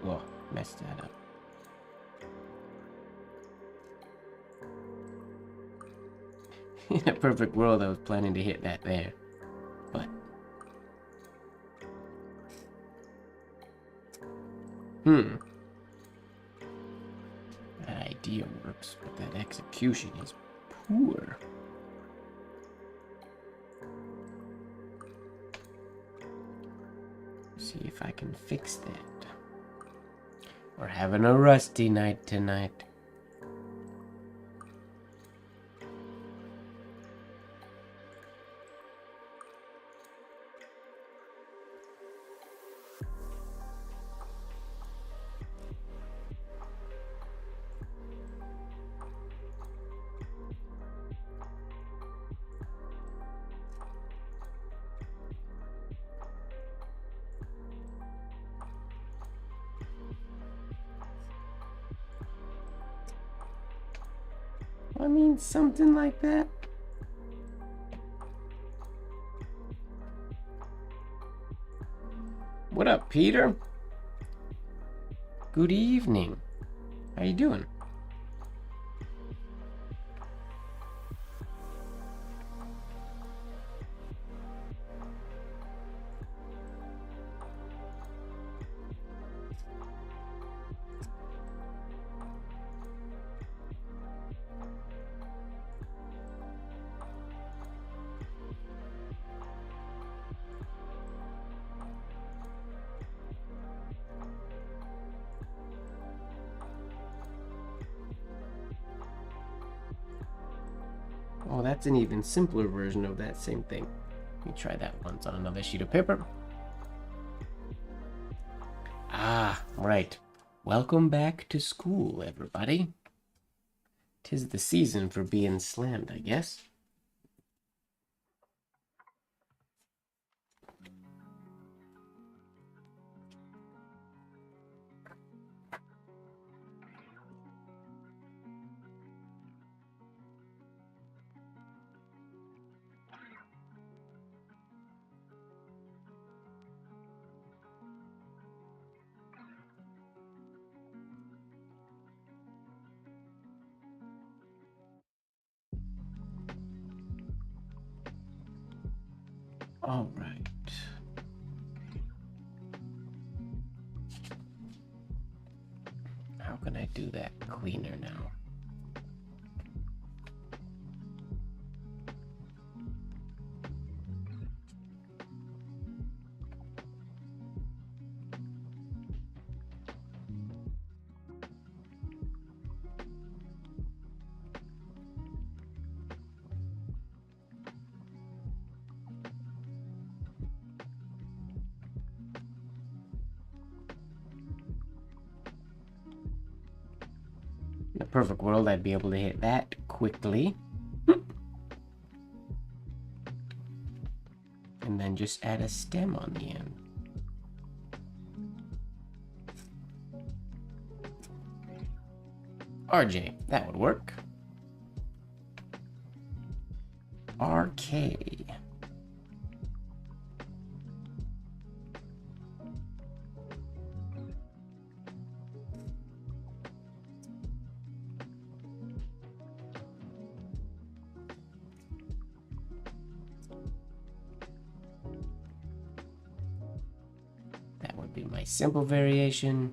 Whoa, messed that up. In a perfect world, I was planning to hit that there. But... that idea works, but that execution is poor. See if I can fix that. We're having a rusty night tonight. I mean, something like that. What up, Peter? Good evening. How you doing? Oh, that's an even simpler version of that same thing. Let me try that once on another sheet of paper. Ah, right. Welcome back to school, everybody. 'Tis the season for being slammed, I guess. All right. How can I do that cleaner now? In a perfect world, I'd be able to hit that quickly. And then just add a stem on the end. RJ, that would work. RK. That would be my simple variation.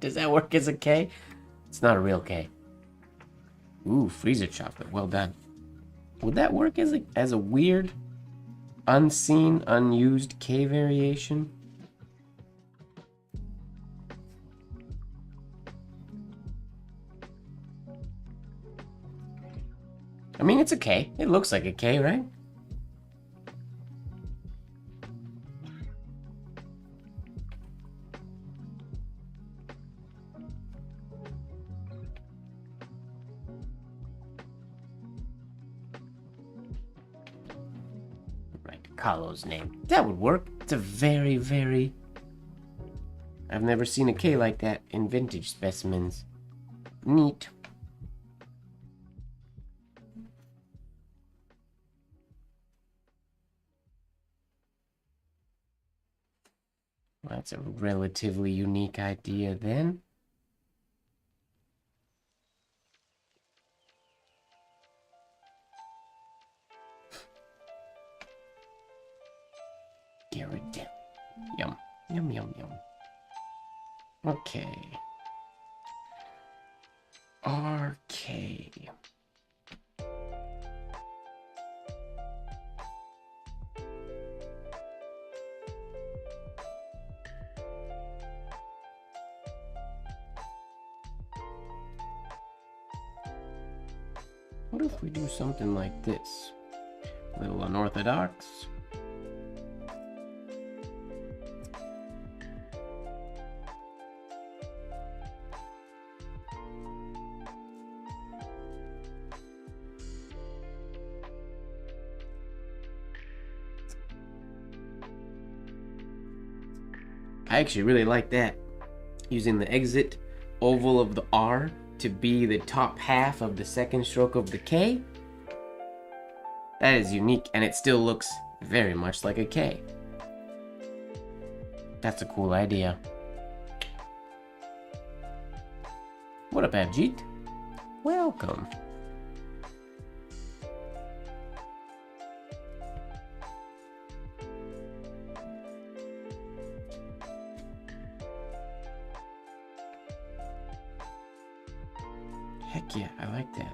Does that work as a K? It's not a real K. Ooh, freezer chocolate. Well done. Would that work as a weird, unseen, unused K variation? I mean, it's a K. It looks like a K, right? Kahlo's name. That would work. It's a very, very... I've never seen a K like that in vintage specimens. Neat. Well, that's a relatively unique idea then. Garrett down. Yum. Yum, yum, yum. Okay. RK. What if we do something like this? A little unorthodox. I actually really like that. Using the exit oval of the R to be the top half of the second stroke of the K. That is unique, and it still looks very much like a K. That's a cool idea. What up, Abjeet? Welcome. Heck yeah, I like that.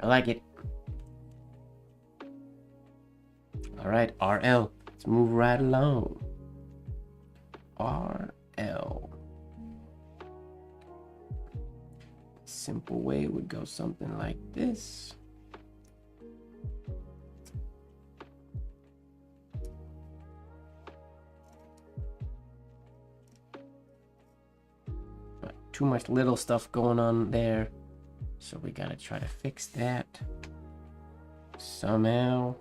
I like it. Alright, RL. Let's move right along. RL. Simple way would go something like this. But too much little stuff going on there. So we gotta try to fix that somehow.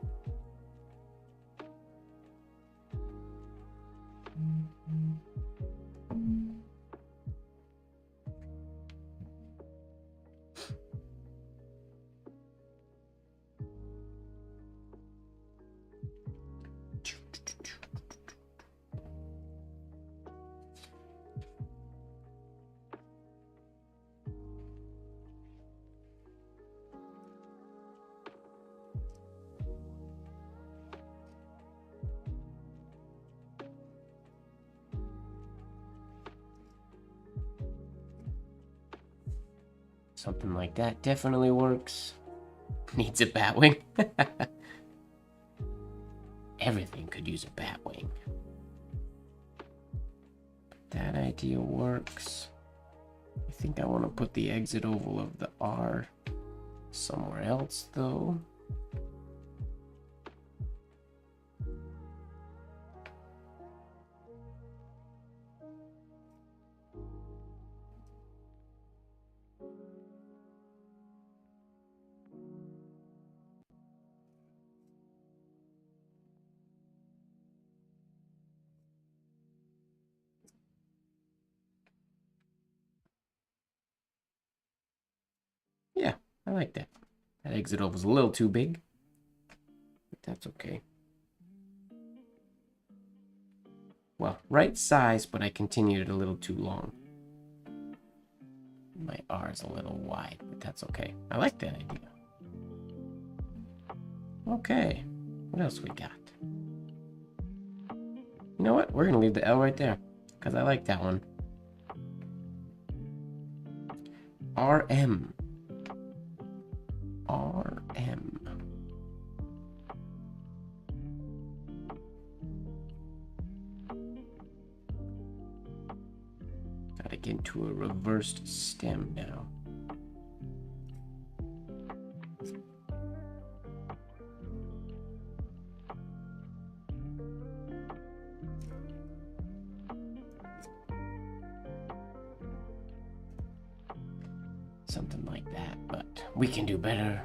Something like that definitely works. Needs a bat wing. Everything could use a bat wing. That idea works. I think I want to put the exit oval of the R somewhere else though. Yeah, I like that. That exit oval's a little too big, but that's okay. Well, right size, but I continued it a little too long. My R is a little wide, but that's okay. I like that idea. Okay, what else we got? You know what? We're gonna leave the L right there, because I like that one. RM. RM. Gotta get into a reversed stem now. Something like that, but we can do better.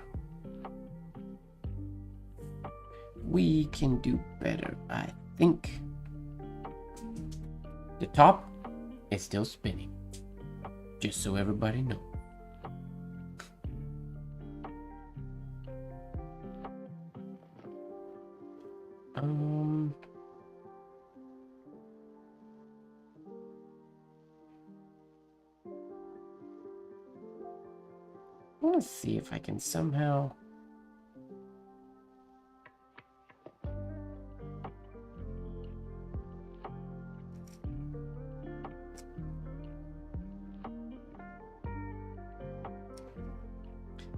We can do better, I think. The top is still spinning, just so everybody knows. Let's see if I can somehow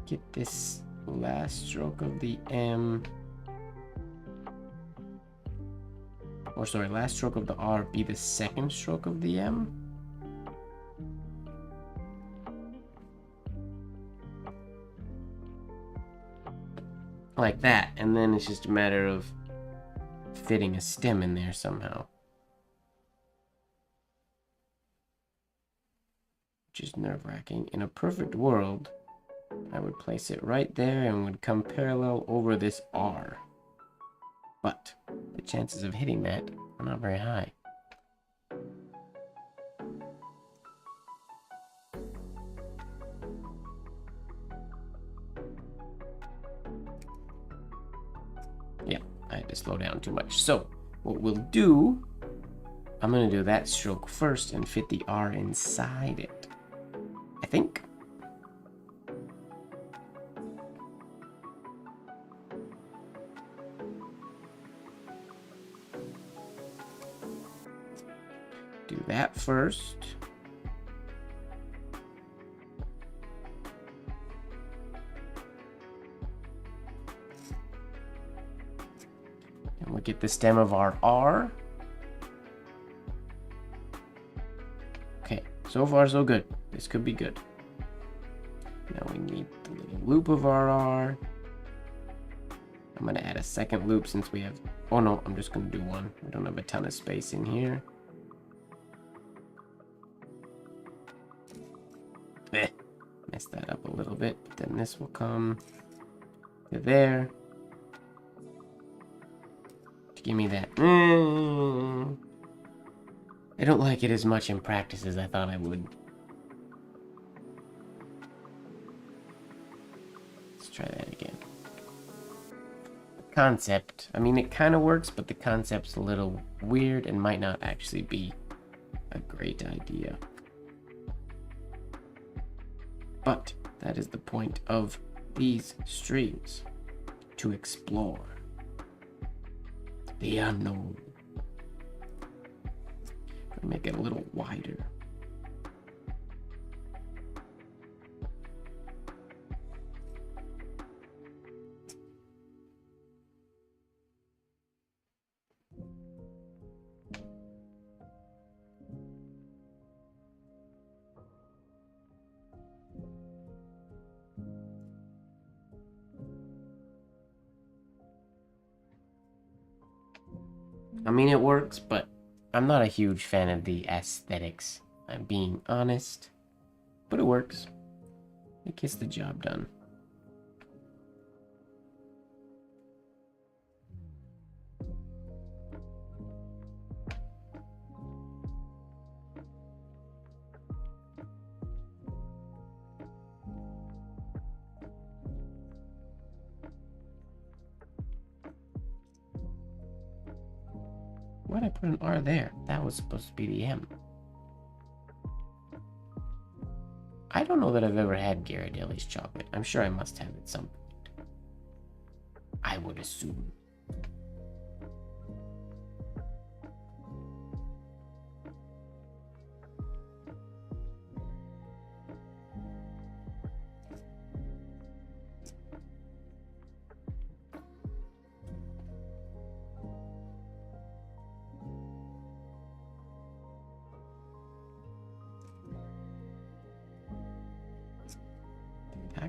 get this last stroke of the M, or sorry, last stroke of the R be the second stroke of the M. Like that, and then it's just a matter of fitting a stem in there somehow. Which is nerve-wracking. In a perfect world, I would place it right there and would come parallel over this R. But the chances of hitting that are not very high. Yeah, I had to slow down too much. So what we'll do, I'm gonna do that stroke first and fit the R inside it, I think. Do that first. get the stem of our R. Okay, so far so good. This could be good. Now we need the little loop of our R. I'm gonna add a second loop since we have, oh no, I'm just gonna do one. We don't have a ton of space in here. Messed that up a little bit, but then this will come to there. Give me that. I don't like it as much in practice as I thought I would. Let's try that again. The concept, I mean, it kind of works, but the concept's a little weird and might not actually be a great idea. But that is the point of these streams, to explore the unknown. Make it a little wider. I mean, it works, but I'm not a huge fan of the aesthetics. I'm being honest, but it works. It gets the job done. Why'd I put an R there? That was supposed to be the M. I don't know that I've ever had Ghirardelli's chocolate. I'm sure I must have at some point. I would assume.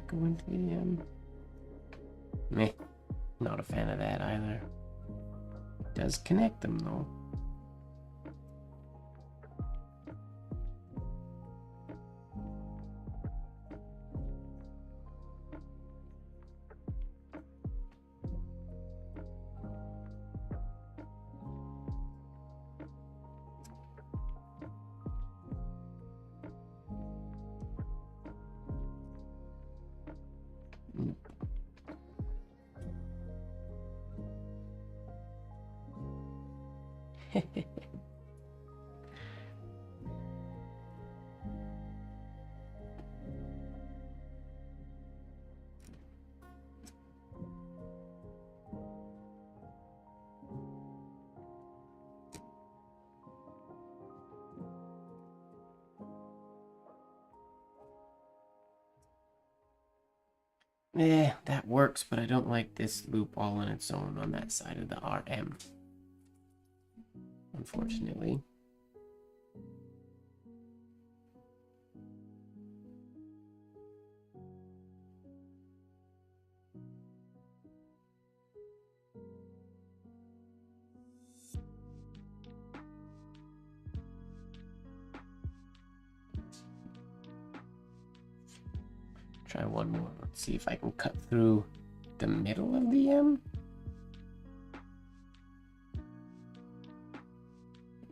Go into the meh, not a fan of that either. It does connect them though. Yeah, that works, but I don't like this loop all on its own on that side of the RM. Unfortunately. Try one more. Let's see if I can cut through the middle of the M.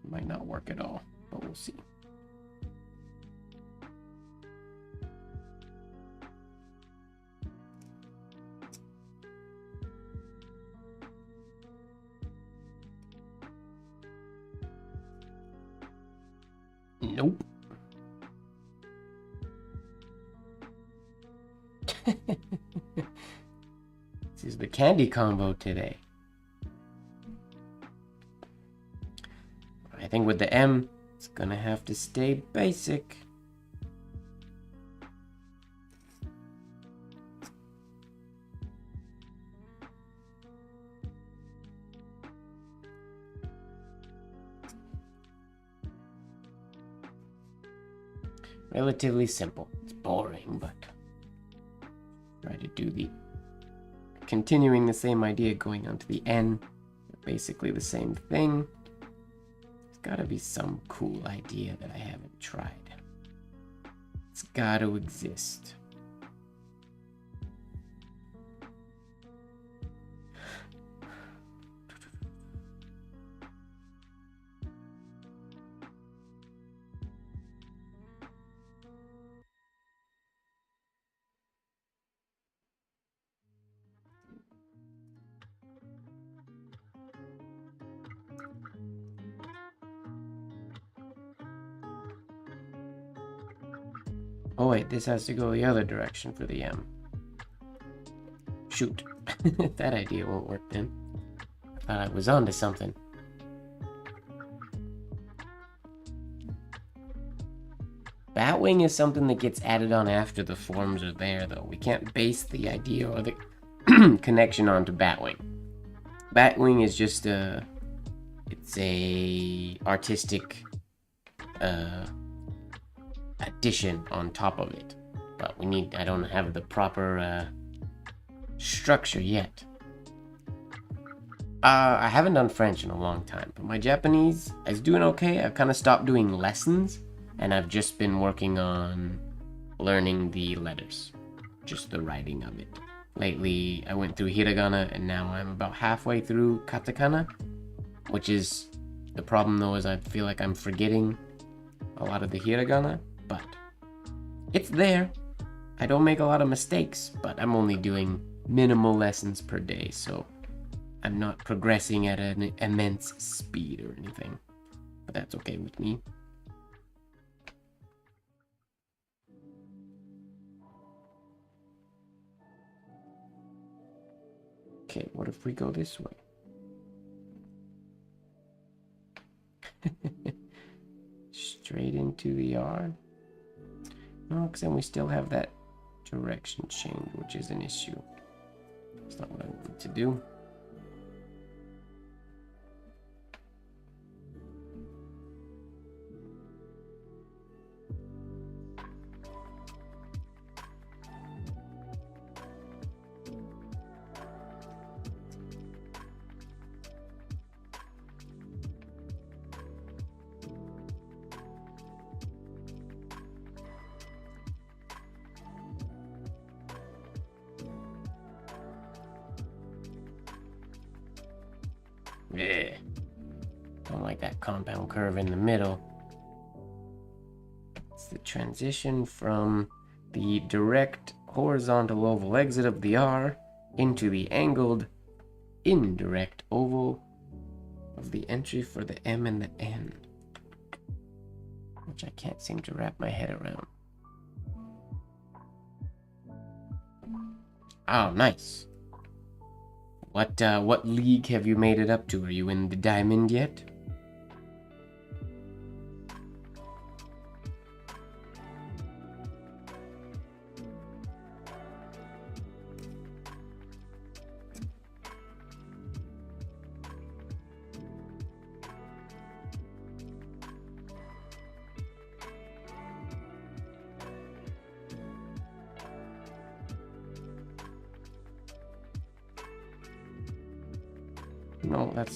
Might not work at all, but we'll see. Nope. This is the candy combo today. I think with the M, it's gonna have to stay basic. Relatively simple. It's boring, but try to do the continuing the same idea going on to the N. Basically the same thing. There's gotta be some cool idea that I haven't tried. It's gotta exist. Oh wait, this has to go the other direction for the M. Shoot. That idea won't work then. I thought I was onto something. Batwing is something that gets added on after the forms are there, though. We can't base the idea or the connection onto Batwing. Batwing is just it's a artistic addition on top of it. But I don't have the proper structure yet. I haven't done French in a long time, but my Japanese is doing okay. I've kind of stopped doing lessons, and I've just been working on learning the letters, just the writing of it. Lately, I went through hiragana, and now I'm about halfway through katakana, which is the problem, though, is I feel like I'm forgetting a lot of the hiragana, but it's there. I don't make a lot of mistakes, but I'm only doing minimal lessons per day, so I'm not progressing at an immense speed or anything, but that's okay with me. Okay, what if we go this way? Straight into the R? No, because then we still have that direction change, which is an issue. That's not what I want to do. Yeah. Don't like that compound curve in the middle. It's the transition from the direct horizontal oval exit of the R into the angled indirect oval of the entry for the M and the N, which I can't seem to wrap my head around. Oh, nice. What league have you made it up to? Are you in the diamond yet?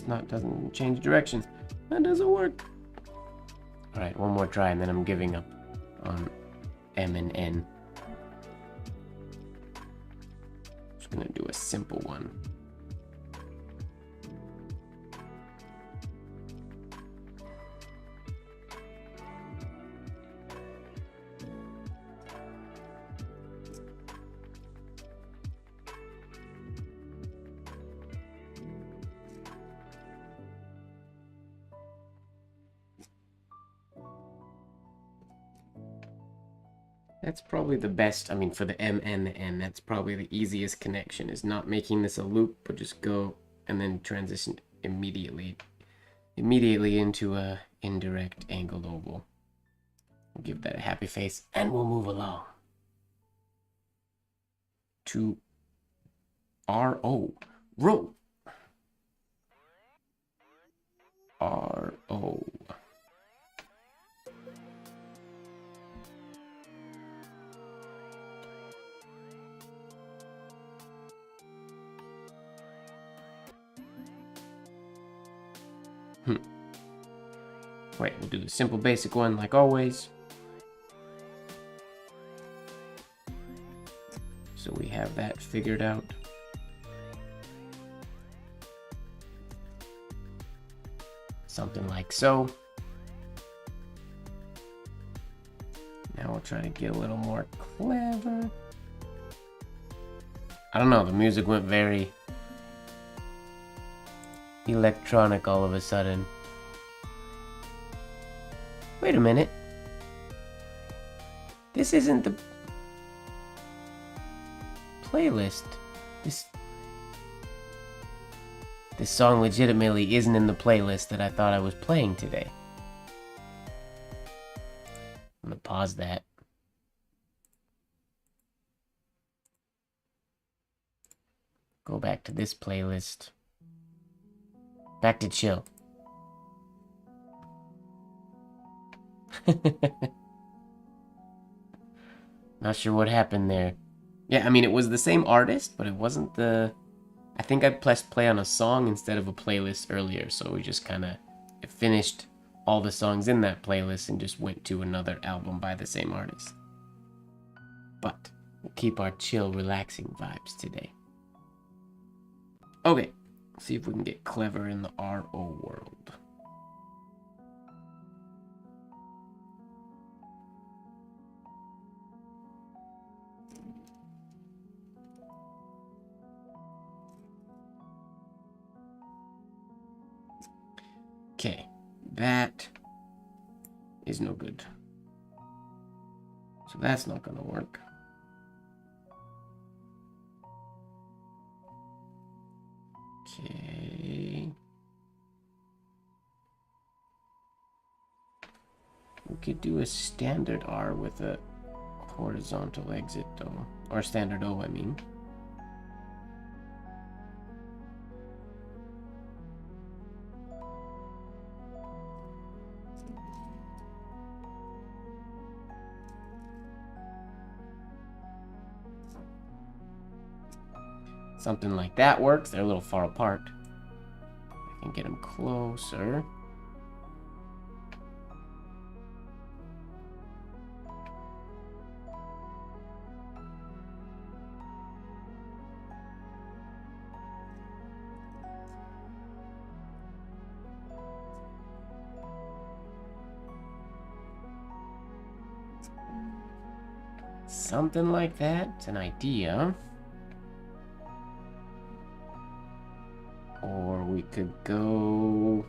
No, doesn't change directions. That doesn't work. Alright, one more try and then I'm giving up on M and N. Just gonna do a simple one. That's probably the best, I mean, for the M and the N, that's probably the easiest connection, is not making this a loop, but just go and then transition immediately into a indirect angled oval. We'll give that a happy face, and we'll move along to R-O. Row. R-O. Wait, we'll do the simple basic one like always. So we have that figured out. Something like so. Now we'll try to get a little more clever. I don't know, the music went very electronic all of a sudden. Wait a minute. This isn't the playlist. This song legitimately isn't in the playlist that I thought I was playing today. I'm gonna pause that. Go back to this playlist. Back to chill. Not sure what happened there. Yeah, I mean, it was the same artist, but it wasn't the... I think I pressed play on a song instead of a playlist earlier, so we just kind of finished all the songs in that playlist and just went to another album by the same artist. But we'll keep our chill, relaxing vibes today. Okay, see if we can get clever in the RO world. Okay, that is no good. So that's not gonna work. Okay. We could do a standard R with a horizontal exit though. Or standard O, I mean. Something like that works. They're a little far apart. I can get them closer. Something like that. It's an idea. Or we could go...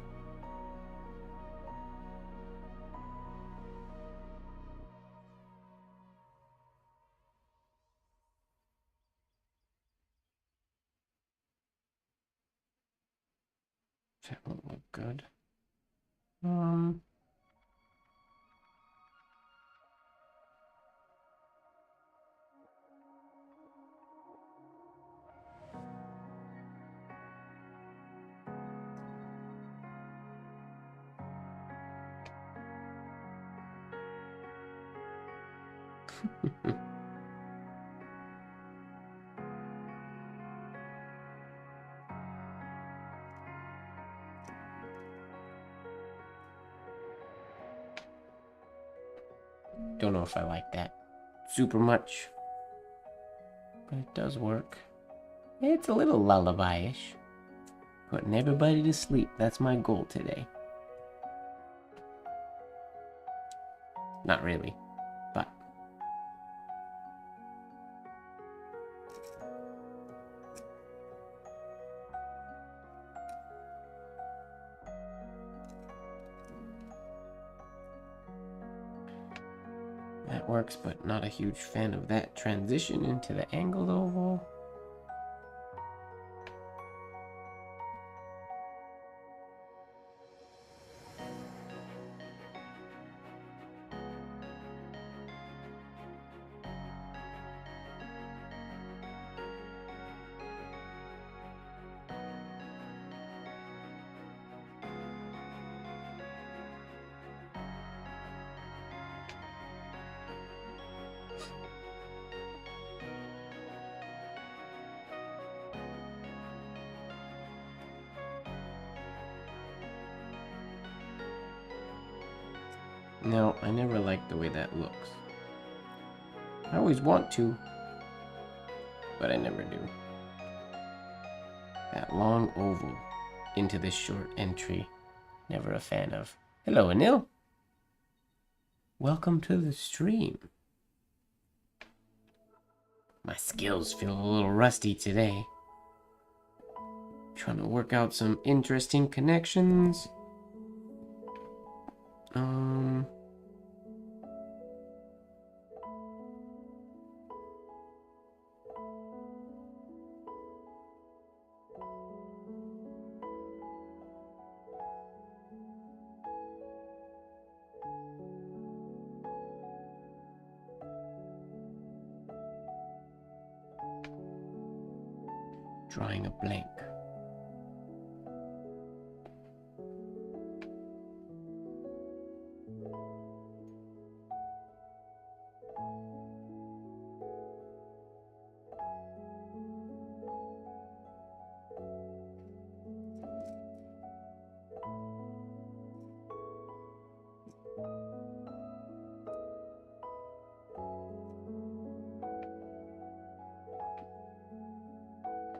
That won't look good. Don't know if I like that super much, but it does work. It's a little lullaby-ish. Putting everybody to sleep, that's my goal today. Not really, but... That works, but not a huge fan of that transition into the angled oval. No, I never liked the way that looks. I always want to, but I never do. That long oval into this short entry, never a fan of. Hello, Anil. Welcome to the stream. My skills feel a little rusty today. Trying to work out some interesting connections. Drawing a blank.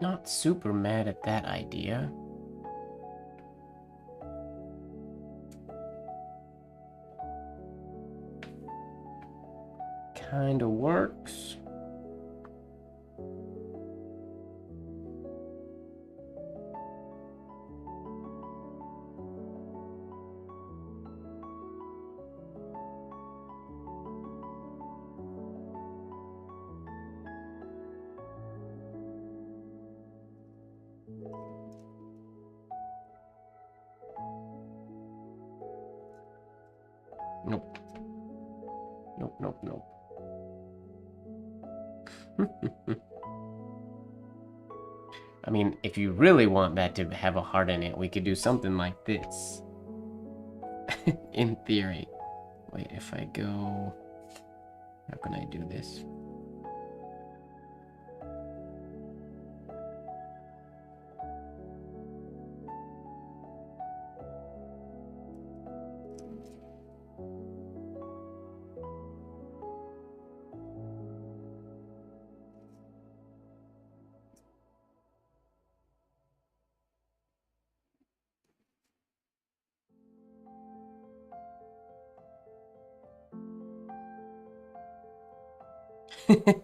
Not super mad at that idea. Kinda works. Nope. Nope, nope, nope. I mean, if you really want that to have a heart in it, we could do something like this. In theory. Wait, if I go... How can I do this?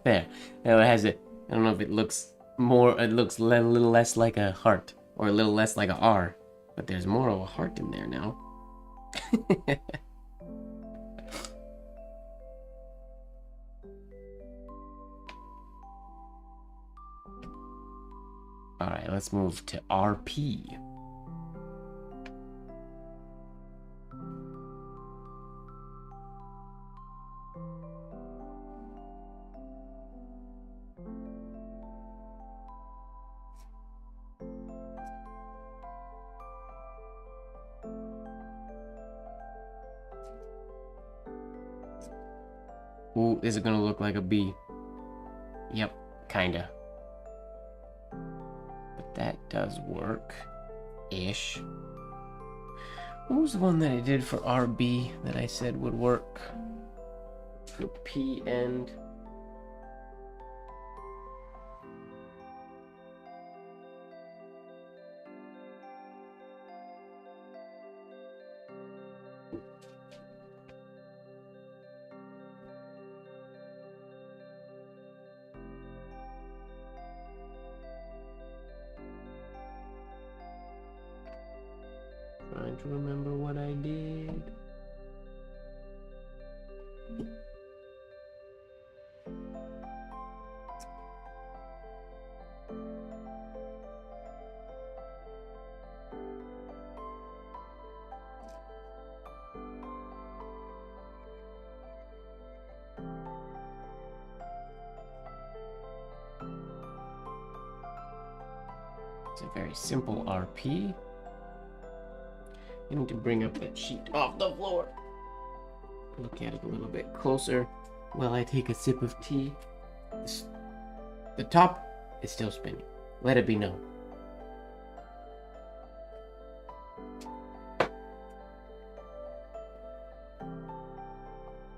There. Now it has it. I don't know if it looks more. It looks a little less like a heart, or a little less like a R, but there's more of a heart in there now. All right, let's move to RP. Ooh, is it gonna look like a B? Yep, kinda. But that does work-ish. What was the one that I did for RB that I said would work? For P end. Trying to remember what I did. It's a very simple RP. I need to bring up that sheet off the floor. Look at it a little bit closer while I take a sip of tea. The top is still spinning. Let it be known.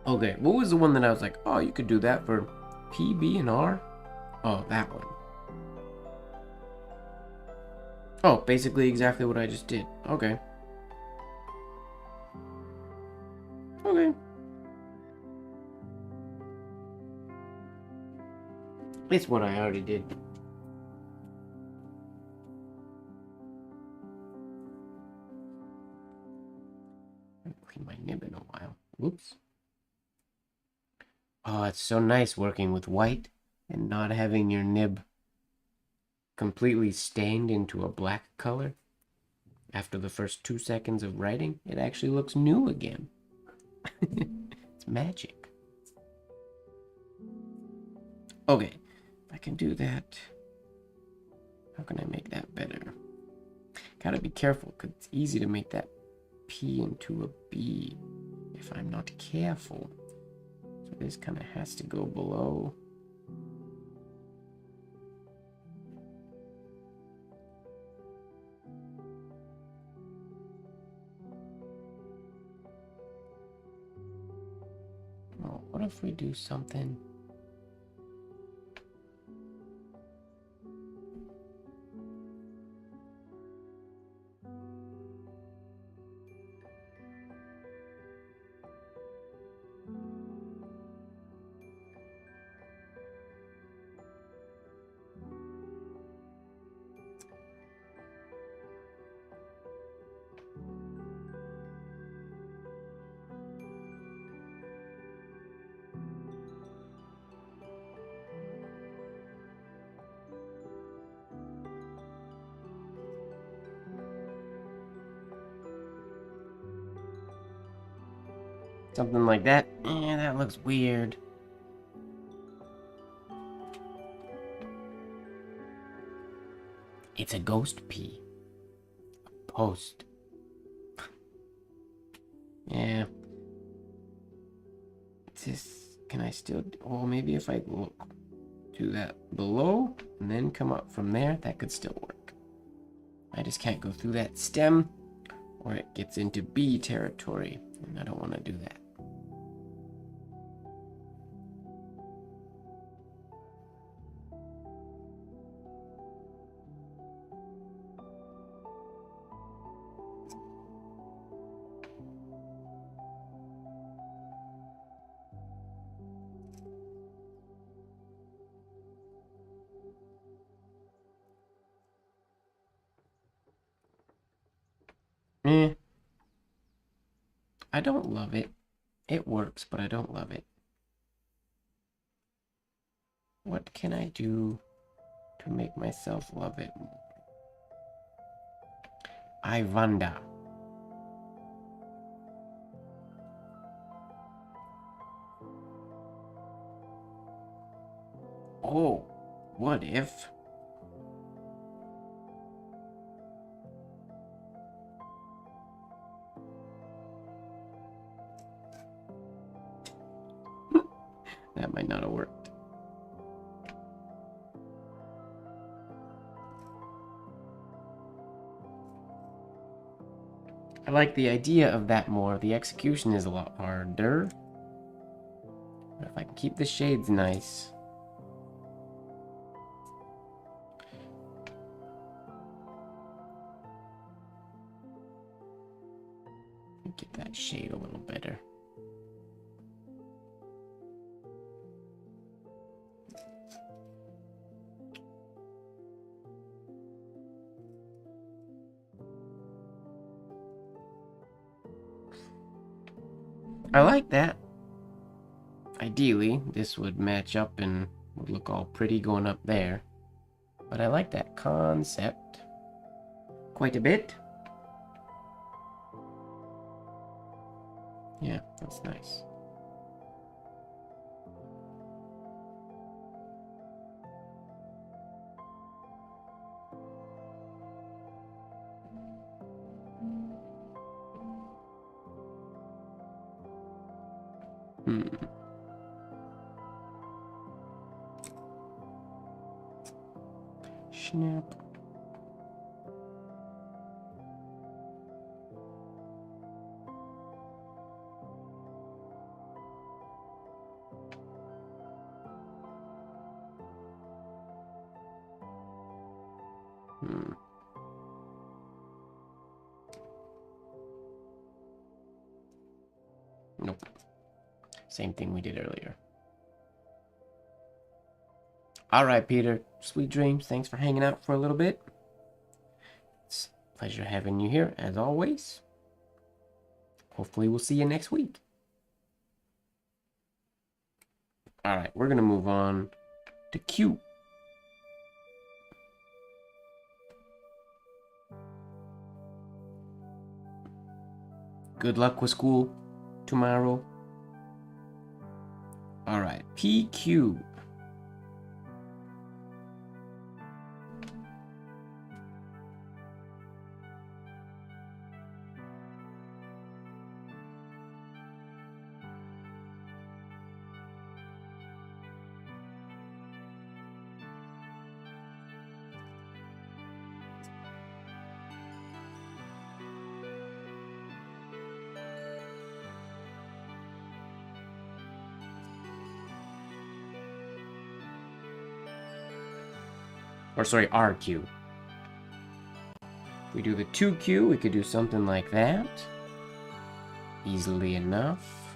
Okay, what was the one that I was like, oh, you could do that for P, B, and R? Oh, that one. Oh, basically exactly what I just did. Okay. Okay. It's what I already did. I haven't cleaned my nib in a while. Whoops. Oh, it's so nice working with white and not having your nib completely stained into a black color. After the first 2 seconds of writing, it actually looks new again. It's magic. Okay, if I can do that, how can I make that better? Gotta be careful, because it's easy to make that P into a B if I'm not careful. So this kind of has to go below. Oh, what if we do something? Something like that? That looks weird. It's a ghost P. A post. Yeah. Can I still... Oh, maybe if I look do that below and then come up from there, that could still work. I just can't go through that stem or it gets into B territory, and I don't want to do that. Eh, I don't love it. It works, but I don't love it. What can I do to make myself love it more? I wonder. Oh, what if? That might not have worked. I like the idea of that more. The execution is a lot harder. But if I can keep the shades nice. Get that shade a little better. I like that. Ideally, this would match up and would look all pretty going up there. But I like that concept quite a bit. Yeah, that's nice. Snap. Nope. Same thing we did earlier. All right, Peter. Sweet dreams. Thanks for hanging out for a little bit. It's a pleasure having you here, as always. Hopefully, we'll see you next week. All right, we're going to move on to Q. Good luck with school tomorrow. All right, PQ. Or sorry, RQ. If we do the 2Q, we could do something like that. Easily enough.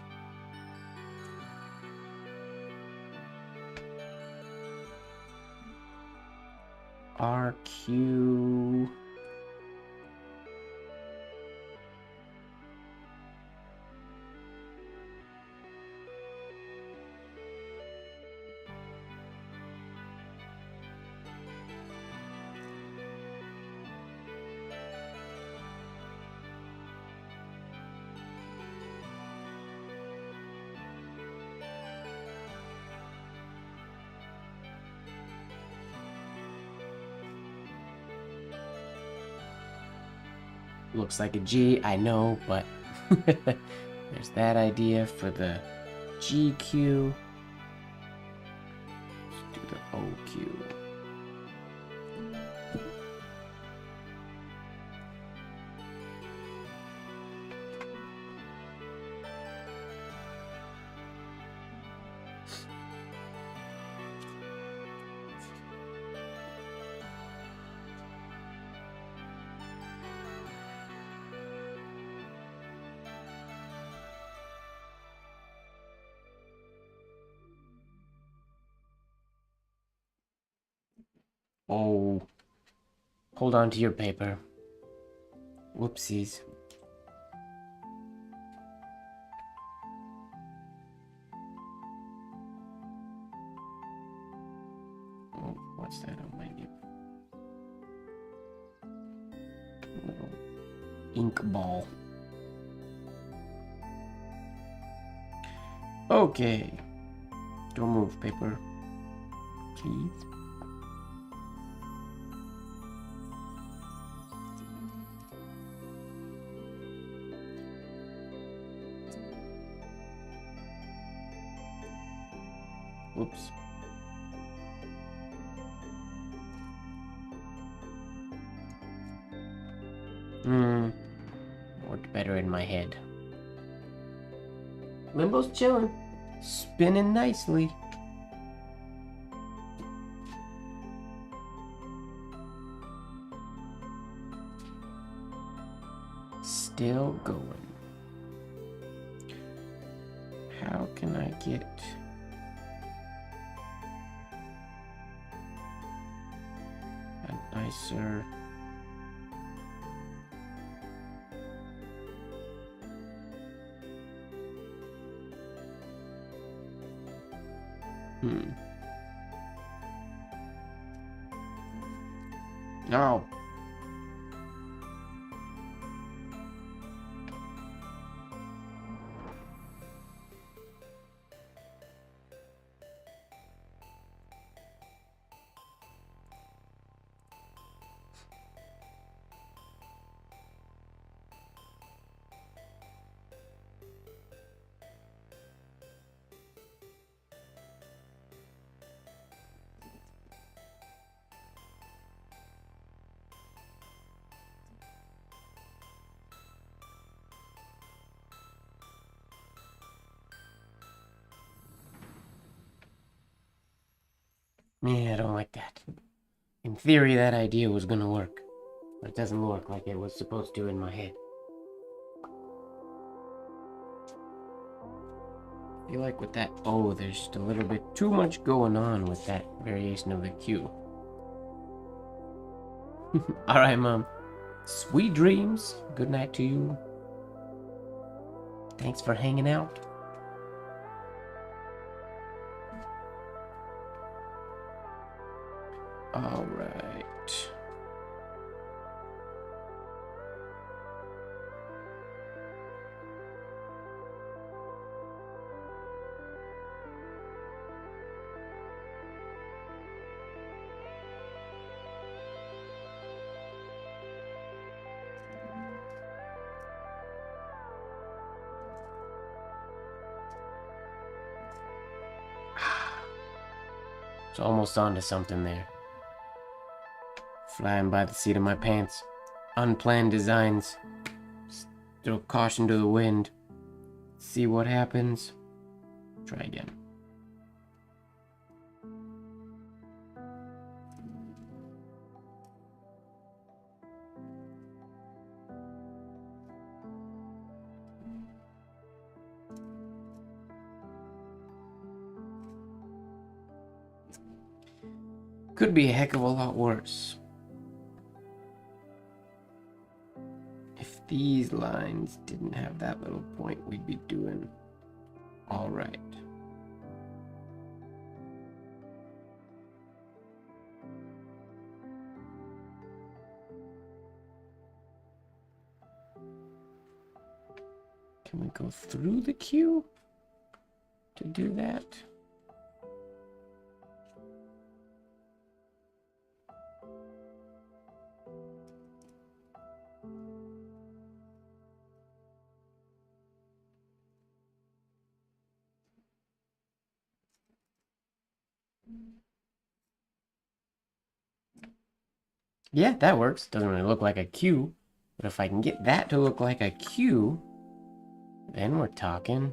RQ. Looks like a G, I know, but there's that idea for the GQ. Let's do the OQ. Oh, hold on to your paper. Whoopsies. Oh, what's that on my nip? Little ink ball. Okay. Don't move, paper. Please. Whoops. Worked better in my head. Limbo's chilling. Spinning nicely. Still going. How can I get a nicer... No. Yeah, I don't like that. In theory, that idea was gonna work. But it doesn't look like it was supposed to in my head. I feel like with that O, there's just a little bit too much going on with that variation of the Q. Alright, Mom. Sweet dreams. Good night to you. Thanks for hanging out. Alright. It's almost onto something there. Flying by the seat of my pants. Unplanned designs. Throw caution to the wind. See what happens. Try again. Could be a heck of a lot worse. If these lines didn't have that little point, we'd be doing all right. Can we go through the queue to do that? Yeah, that works. Doesn't really look like a Q. But if I can get that to look like a Q, then we're talking.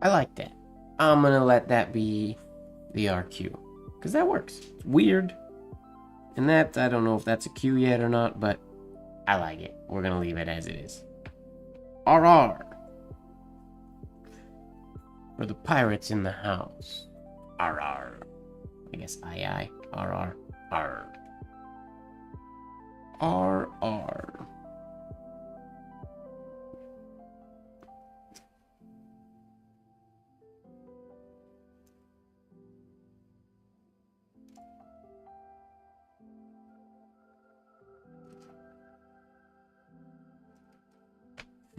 I like that. I'm gonna let that be the RQ. Because that works. It's weird. And that, I don't know if that's a Q yet or not, but I like it. We're gonna leave it as it is. RR. For the pirates in the house. RR. I guess II. RR. R. RR.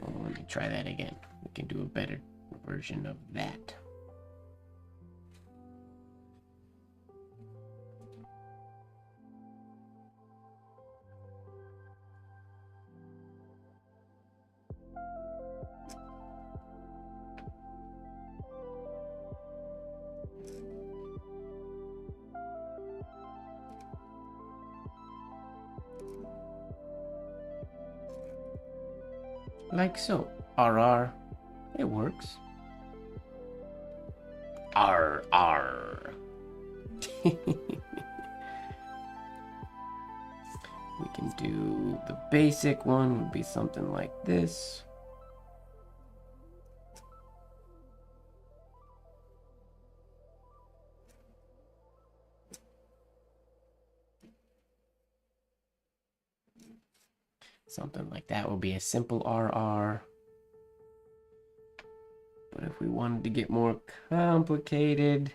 Well, let me try that again. We can do a better version of that. Like so. RR. It works. RR. We can do the basic one, would be something like this. Something like that would be a simple RR. But if we wanted to get more complicated,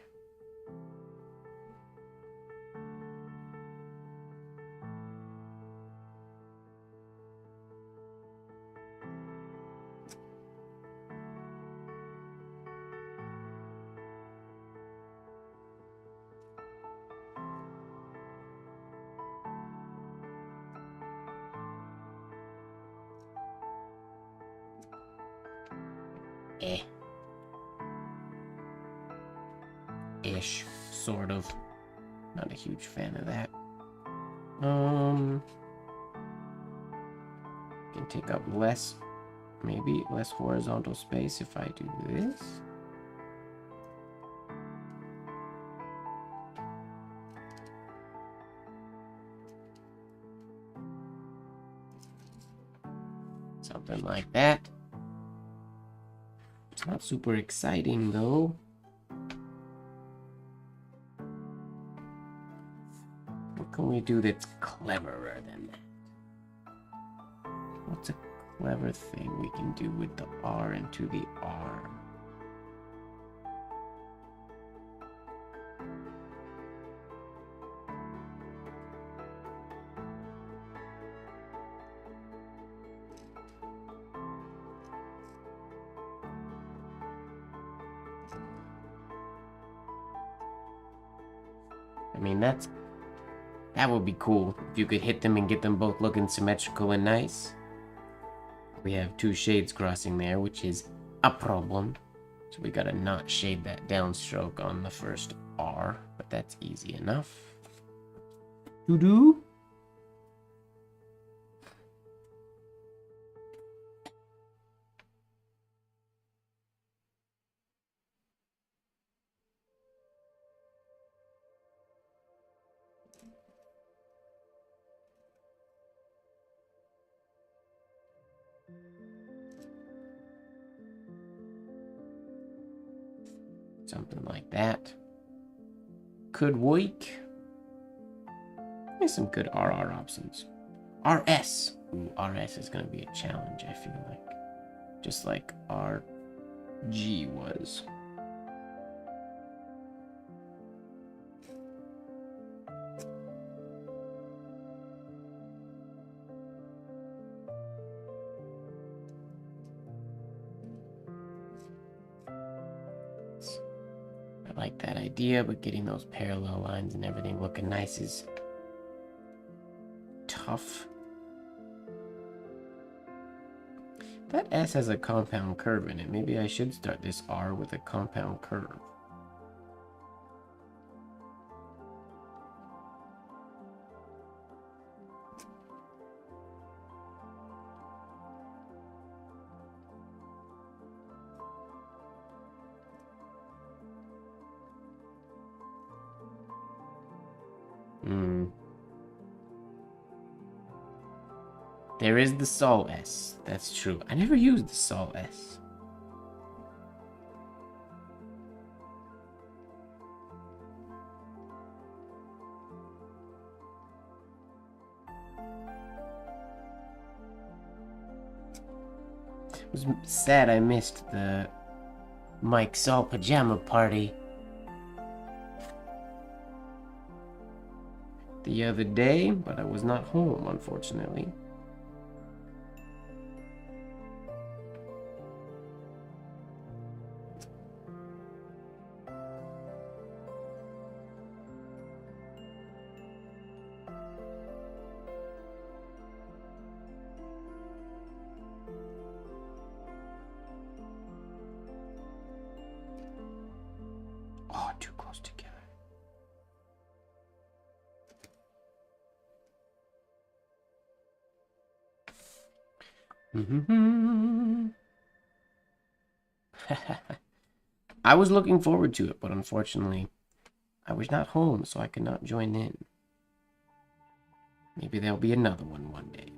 Eh. Ish, sort of. Not a huge fan of that. Can take up less, maybe less horizontal space if I do this. Something like that. It's not super exciting though. What can we do that's cleverer than that? What's a clever thing we can do with the R into the R? I mean, that would be cool if you could hit them and get them both looking symmetrical and nice. We have two shades crossing there, which is a problem. So we gotta not shade that downstroke on the first R, but that's easy enough to do. Something like that. Could work. There's some good RR options. RS. Ooh, RS is going to be a challenge, I feel like. Just like RG was. I like that idea, but getting those parallel lines and everything looking nice is tough. That S has a compound curve in it. Maybe I should start this R with a compound curve. There is the Sol S. That's true. I never used the Sol S. It was sad I missed the Mike Sol pajama party the other day, but I was not home, unfortunately. Oh, too close together. I was looking forward to it, but unfortunately, I was not home, so I could not join in. Maybe there'll be another one day.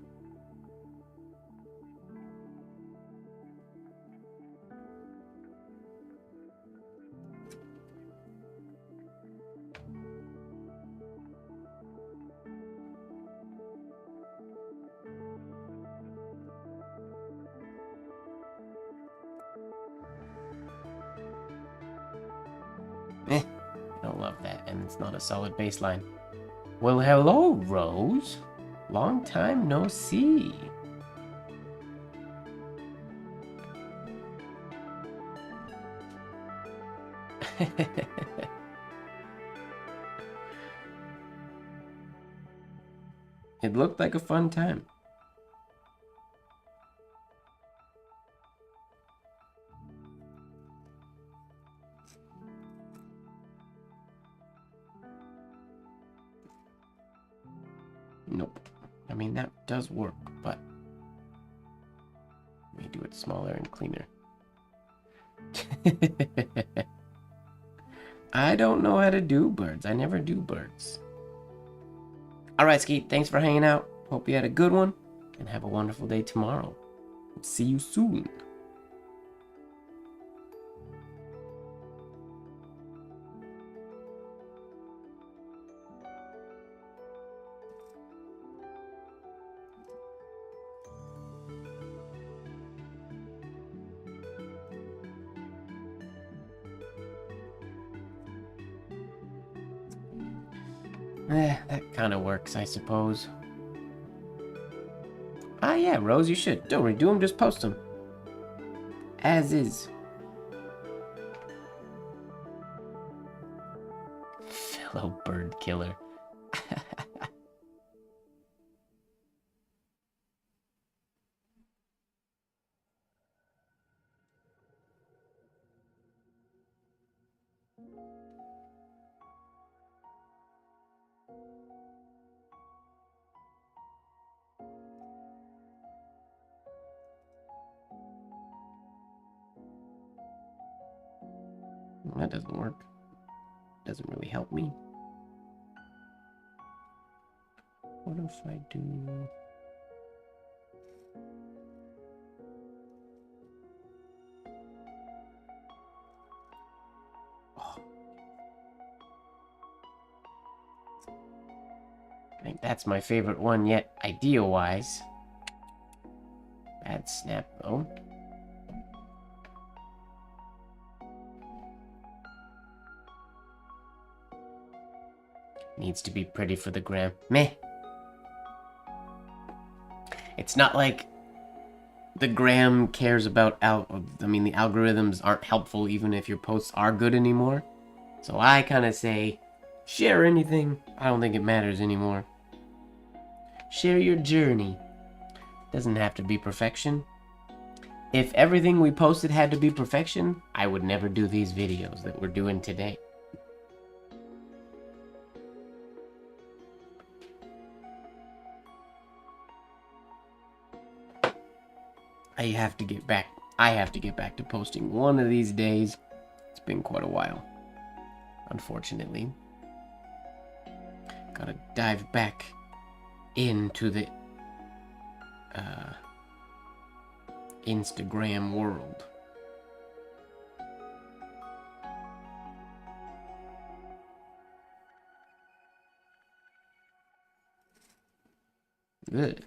I don't love that, and it's not a solid baseline. Well, hello, Rose. Long time no see. It looked like a fun time. Nope. I mean, that does work, but let me do it smaller and cleaner. I don't know how to do birds. I never do birds. Alright, Skeet, thanks for hanging out. Hope you had a good one, and have a wonderful day tomorrow. See you soon. That kind of works, I suppose. Ah, yeah, Rose, you should. Don't redo them, just post them. As is. Fellow bird killer. That doesn't work. Doesn't really help me. What if I do... Oh. I think that's my favorite one yet, idea-wise. Bad snap, though. Needs to be pretty for the gram. Meh. It's not like the gram cares about the algorithms aren't helpful even if your posts are good anymore. So I kind of say, share anything. I don't think it matters anymore. Share your journey. Doesn't have to be perfection. If everything we posted had to be perfection, I would never do these videos that we're doing today. I have to get back to posting one of these days. It's been quite a while, unfortunately. Gotta dive back into the Instagram world. Good.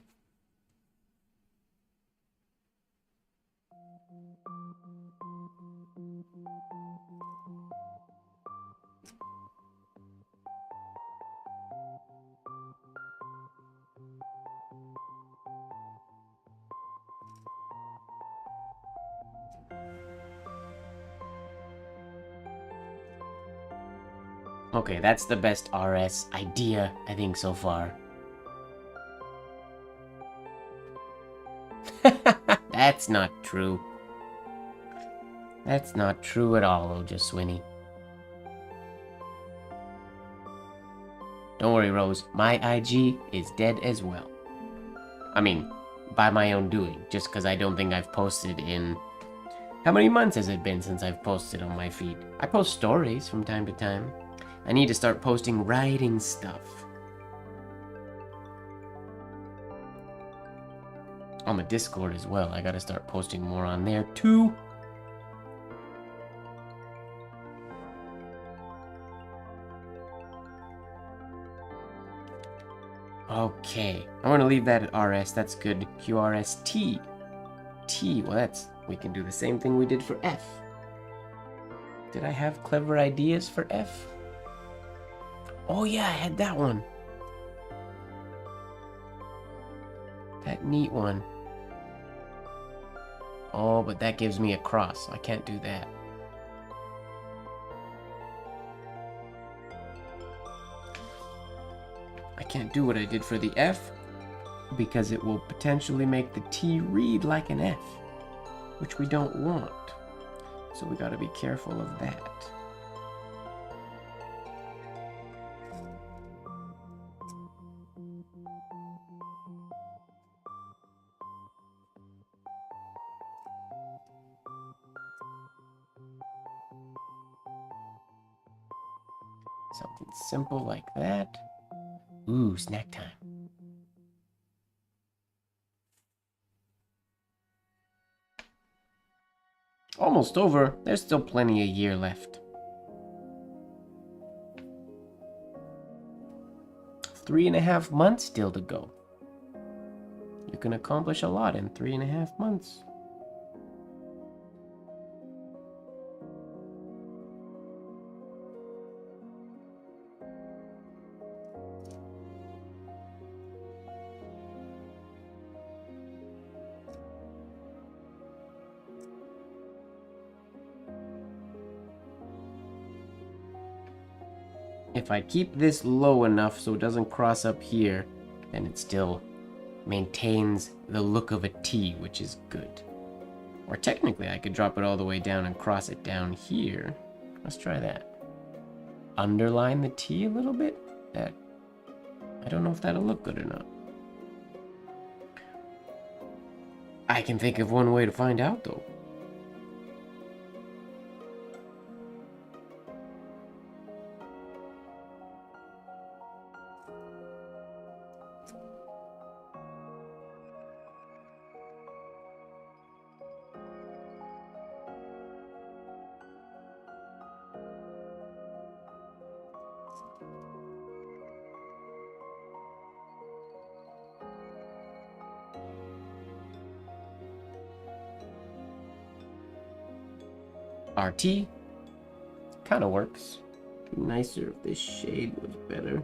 Okay, that's the best RS idea, I think, so far. That's not true. That's not true at all, Ojaswinny. Don't worry, Rose. My IG is dead as well. I mean, by my own doing, just because I don't think I've posted in... How many months has it been since I've posted on my feed? I post stories from time to time. I need to start posting writing stuff. On the Discord as well. I gotta start posting more on there too. Okay, I'm gonna leave that at RS. That's good. QRST. T. Well, we can do the same thing we did for F. Did I have clever ideas for F? Oh yeah, I had that one. That neat one. Oh, but that gives me a cross. I can't do that. I can't do what I did for the F because it will potentially make the T read like an F, which we don't want. So we gotta be careful of that. Something simple like that. Ooh, snack time. Almost over. There's still plenty of year left. 3.5 months still to go. You can accomplish a lot in 3.5 months. If I keep this low enough so it doesn't cross up here, then it still maintains the look of a T, which is good. Or technically, I could drop it all the way down and cross it down here. Let's try that. Underline the T a little bit? I don't know if that'll look good or not. I can think of one way to find out, though. RT kind of works. Nicer if this shade was better.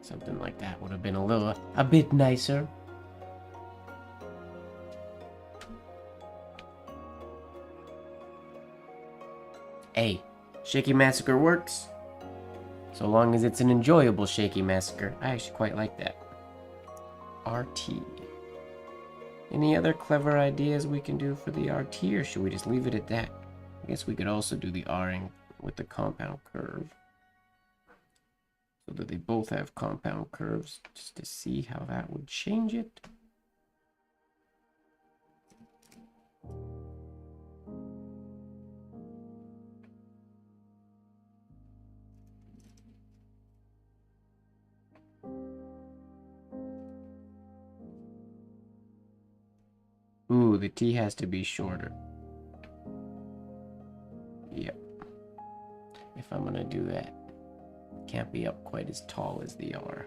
Something like that would have been a bit nicer. Hey, Shaky Massacre works. So long as it's an enjoyable Shaky Massacre. I actually quite like that. RT. Any other clever ideas we can do for the RT, or should we just leave it at that? I guess we could also do the R-ing with the compound curve. So that they both have compound curves, just to see how that would change it. Ooh, the T has to be shorter. Yep. If I'm gonna do that. Can't be up quite as tall as the R.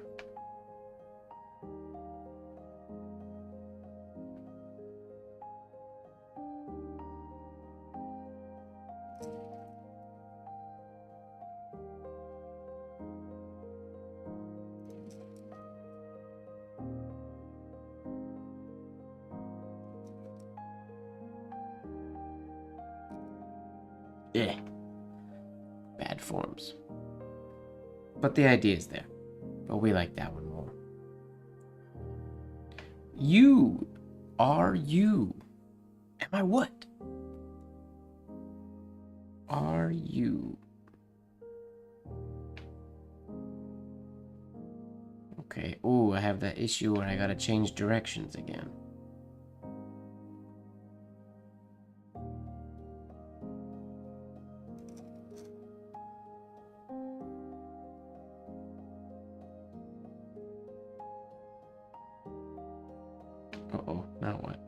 Yeah. Bad forms. But the idea is there. But we like that one more. You. Are you? Am I what? Are you? Okay. Ooh, I have that issue where I gotta change directions again. Uh-oh, now what?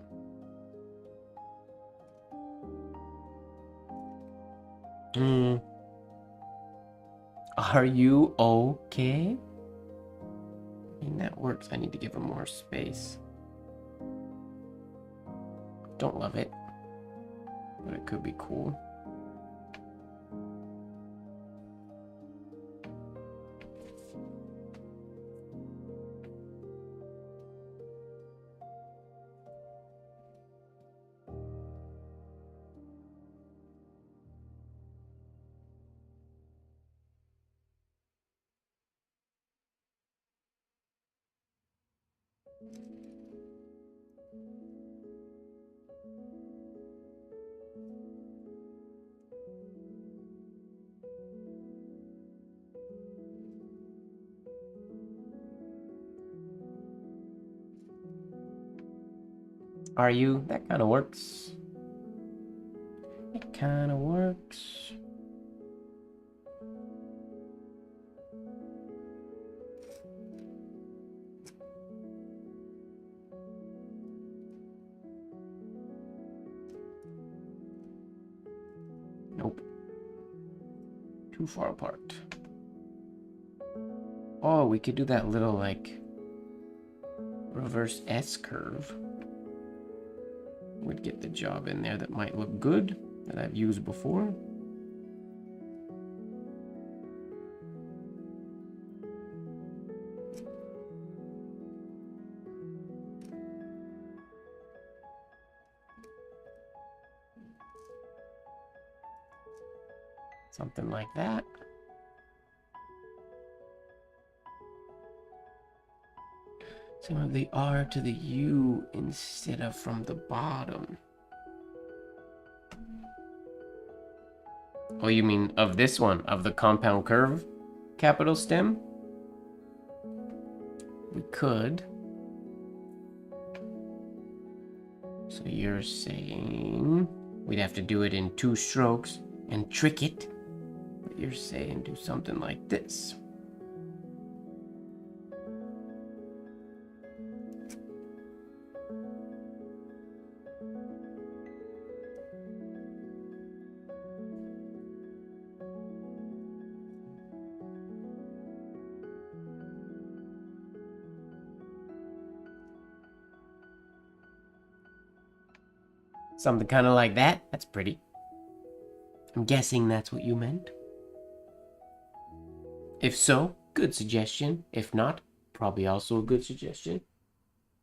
Are you okay? I mean, that works. I need to give him more space. Don't love it, but it could be cool. Are you? That kind of works. It kind of works. Nope. Too far apart. Oh, we could do that little, like, reverse S curve. Would get the job in there that might look good, that I've used before. Something like that. So of the R to the U instead of from the bottom. Oh, you mean of this one, of the compound curve capital stem? We could. So you're saying we'd have to do it in 2 strokes and trick it. But you're saying do something like this. Something kind of like that. That's pretty. I'm guessing that's what you meant. If so, good suggestion. If not, probably also a good suggestion.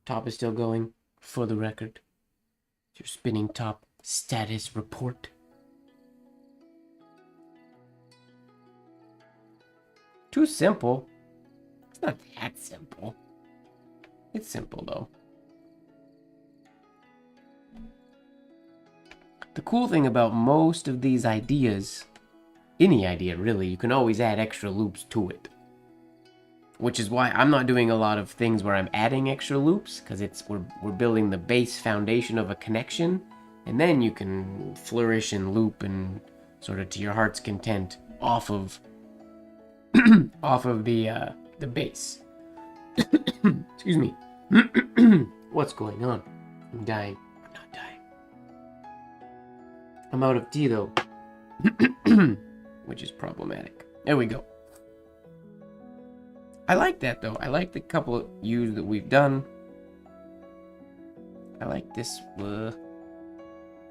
Top is still going, for the record. Your spinning top status report. Too simple. It's not that simple. It's simple though. The cool thing about most of these ideas, any idea really, you can always add extra loops to it. Which is why I'm not doing a lot of things where I'm adding extra loops, because we're building the base foundation of a connection, and then you can flourish and loop and sort of to your heart's content off of off of the base. Excuse me. What's going on? I'm dying. I'm not dying. I'm out of tea though. Which is problematic. There we go. I like that though. I like the couple of U's that we've done. I like this. I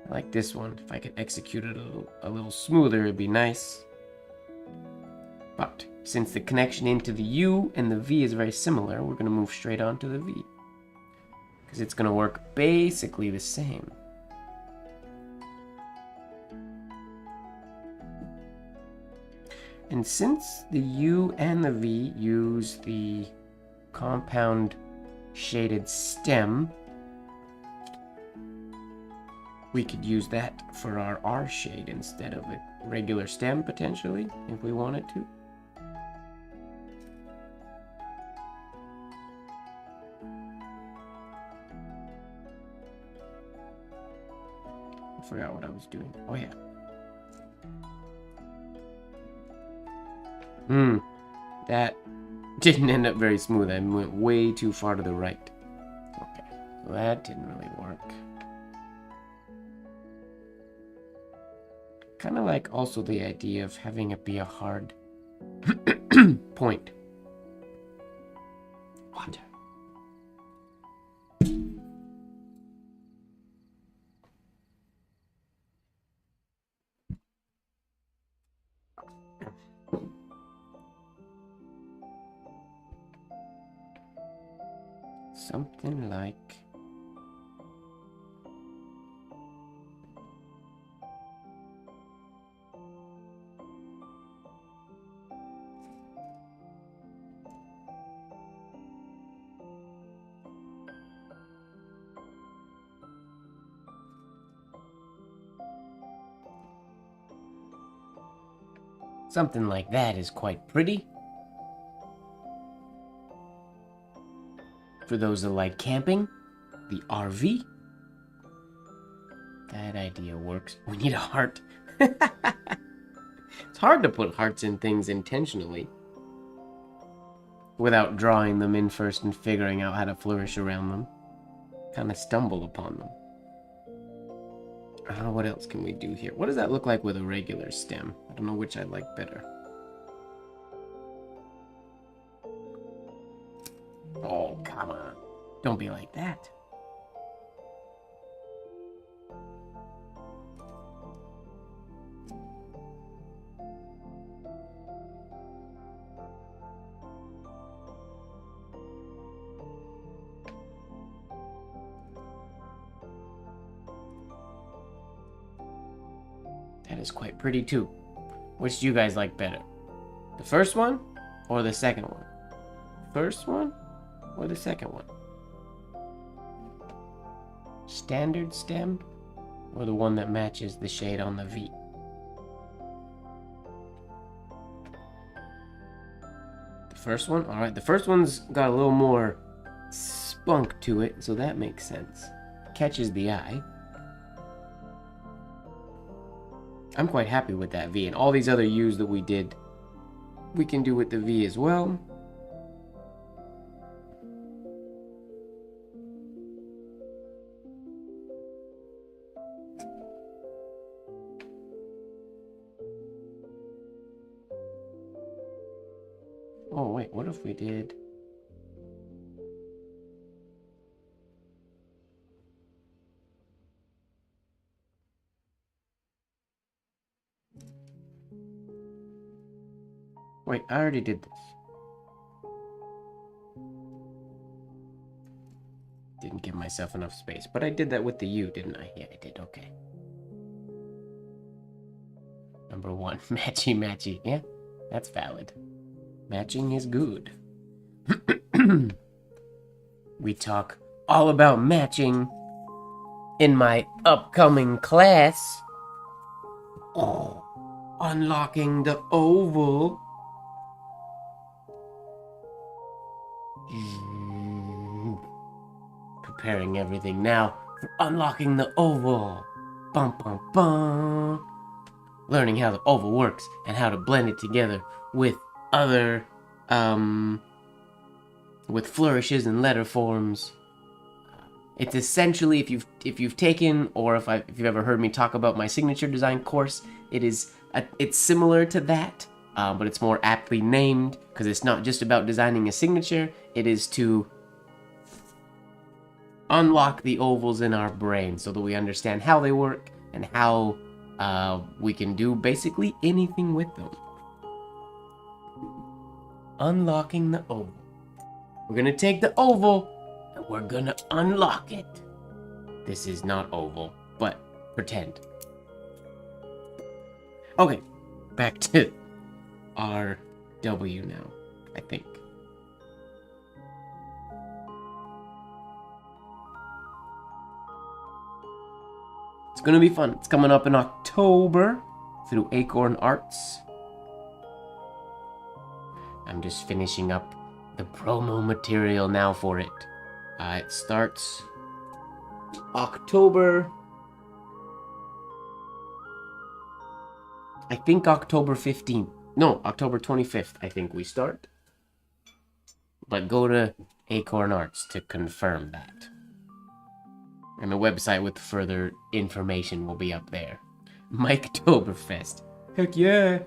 like this one. If I could execute it a little smoother, it'd be nice. But since the connection into the U and the V is very similar, we're going to move straight on to the V. Because it's going to work basically the same. And since the U and the V use the compound shaded stem, we could use that for our R shade instead of a regular stem, potentially, if we wanted to. I forgot what I was doing. Oh yeah. That didn't end up very smooth. I went way too far to the right. Okay, so that didn't really work. Kind of like also the idea of having it be a hard point. Water. Something like... something like that is quite pretty. For those that like camping, the RV That idea works. We need a heart. It's hard to put hearts in things intentionally without drawing them in first and figuring out how to flourish around them. Kind of stumble upon them. What else can we do here? What does that look like with a regular stem? I don't know which I like better. Oh, come on. Don't be like that. That is quite pretty too. Which do you guys like better? The first one or the second one? First one or the second one? Standard stem or the one that matches the shade on the V? The first one? Alright, the first one's got a little more spunk to it, so that makes sense. Catches the eye. I'm quite happy with that V, and all these other U's that we did, we can do with the V as well. Oh wait, what if we did... Wait, I already did this. Didn't give myself enough space, but I did that with the U, didn't I? Yeah, I did, okay. Number 1, matchy matchy. Yeah, that's valid. Matching is good. We talk all about matching in my upcoming class. Oh, unlocking the oval. Preparing everything now for unlocking the oval. Bum bum bum. Learning how the oval works and how to blend it together with other with flourishes and letter forms. It's essentially, if you've taken, or if you've ever heard me talk about my signature design course, it's similar to that, but it's more aptly named because it's not just about designing a signature. It is to unlock the ovals in our brain so that we understand how they work and how we can do basically anything with them. Unlocking the oval. We're gonna take the oval and we're gonna unlock it. This is not oval, but pretend. Okay, back to RW now, I think. It's gonna be fun. It's coming up in October through Acorn Arts. I'm just finishing up the promo material now for it. It starts October... I think October 15th. No, October 25th, I think we start. But go to Acorn Arts to confirm that. And the website with further information will be up there. Mike-toberfest. Heck yeah!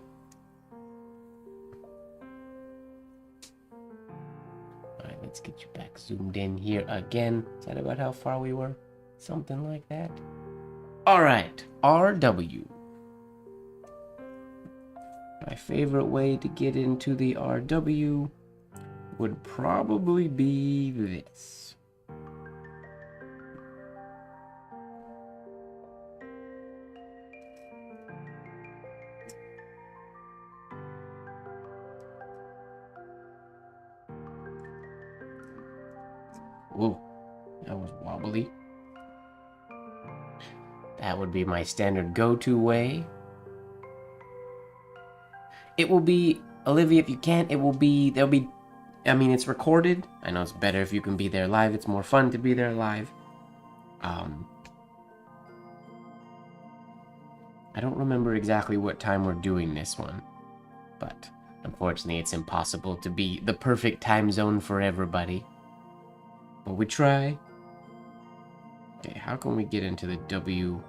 Alright, let's get you back zoomed in here again. Is that about how far we were? Something like that. Alright, RW. My favorite way to get into the RW would probably be this. Whoa, that was wobbly. That would be my standard go-to way. It will be, Olivia, if you can't, there'll be, I mean, it's recorded. I know it's better if you can be there live. It's more fun to be there live. I don't remember exactly what time we're doing this one, but unfortunately it's impossible to be the perfect time zone for everybody. But we try. Okay, how can we get into the W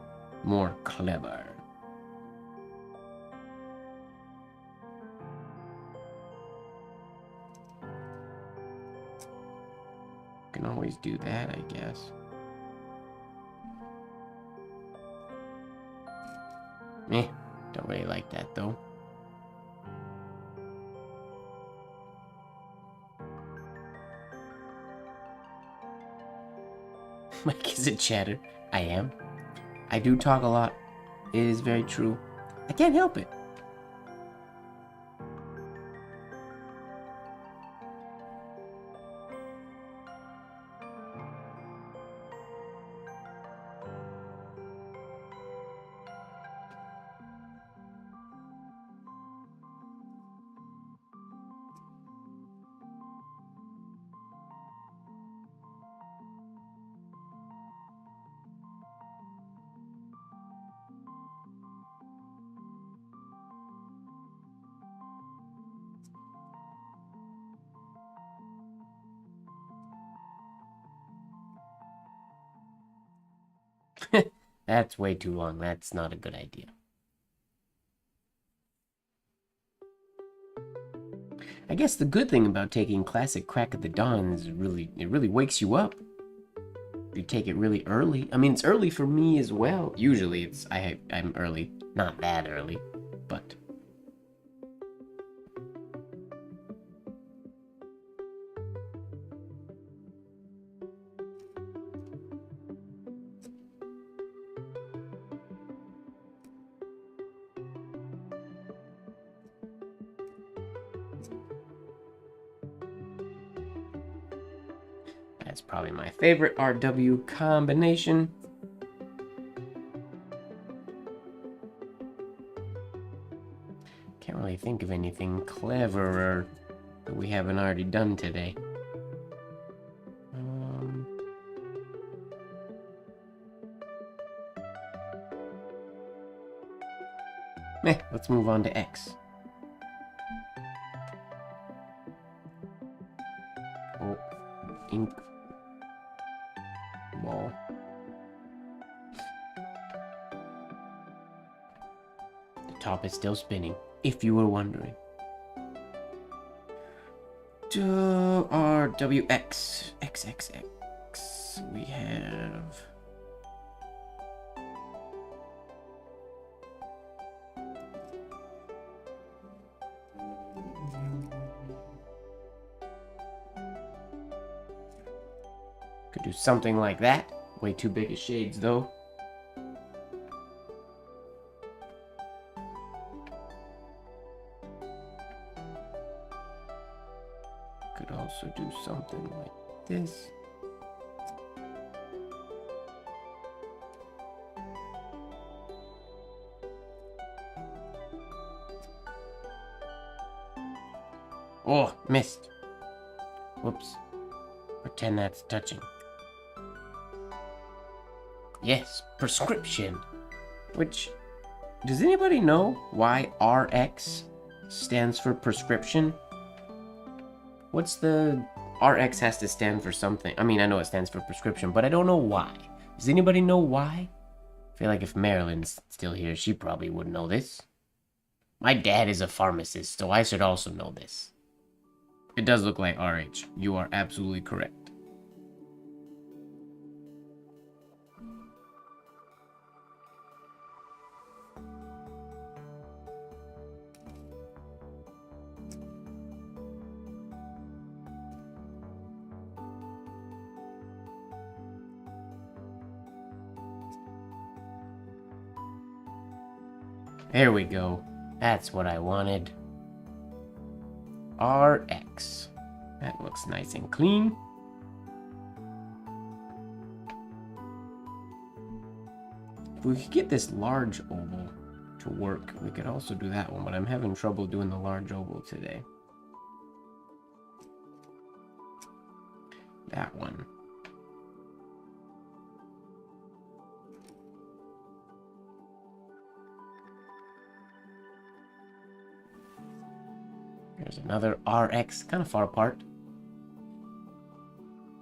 more clever? Can always do that, I guess. Don't really like that though. Mike is a chatter. I am. I do talk a lot. It is very true. I can't help it. That's way too long. That's not a good idea. I guess the good thing about taking classic crack at the dawn is it really wakes you up. You take it really early. I mean, it's early for me as well. Usually I'm early. Not that early, but that's probably my favorite RW combination. Can't really think of anything cleverer that we haven't already done today. Let's move on to X. Oh, ink ball. The top is still spinning, if you were wondering. RWX. XXX. We have... Could do something like that. Way too big of shades, though. Could also do something like this. Oh, missed. Whoops. Pretend that's touching. Yes, prescription. Which, does anybody know why RX stands for prescription? What's the... RX has to stand for something. I mean, I know it stands for prescription, but I don't know why. Does anybody know why? I feel like if Marilyn's still here, she probably would know this. My dad is a pharmacist, so I should also know this. It does look like RH. You are absolutely correct. There we go. That's what I wanted. RX. That looks nice and clean. If we could get this large oval to work, we could also do that one, but I'm having trouble doing the large oval today. That one. There's another RX, kind of far apart.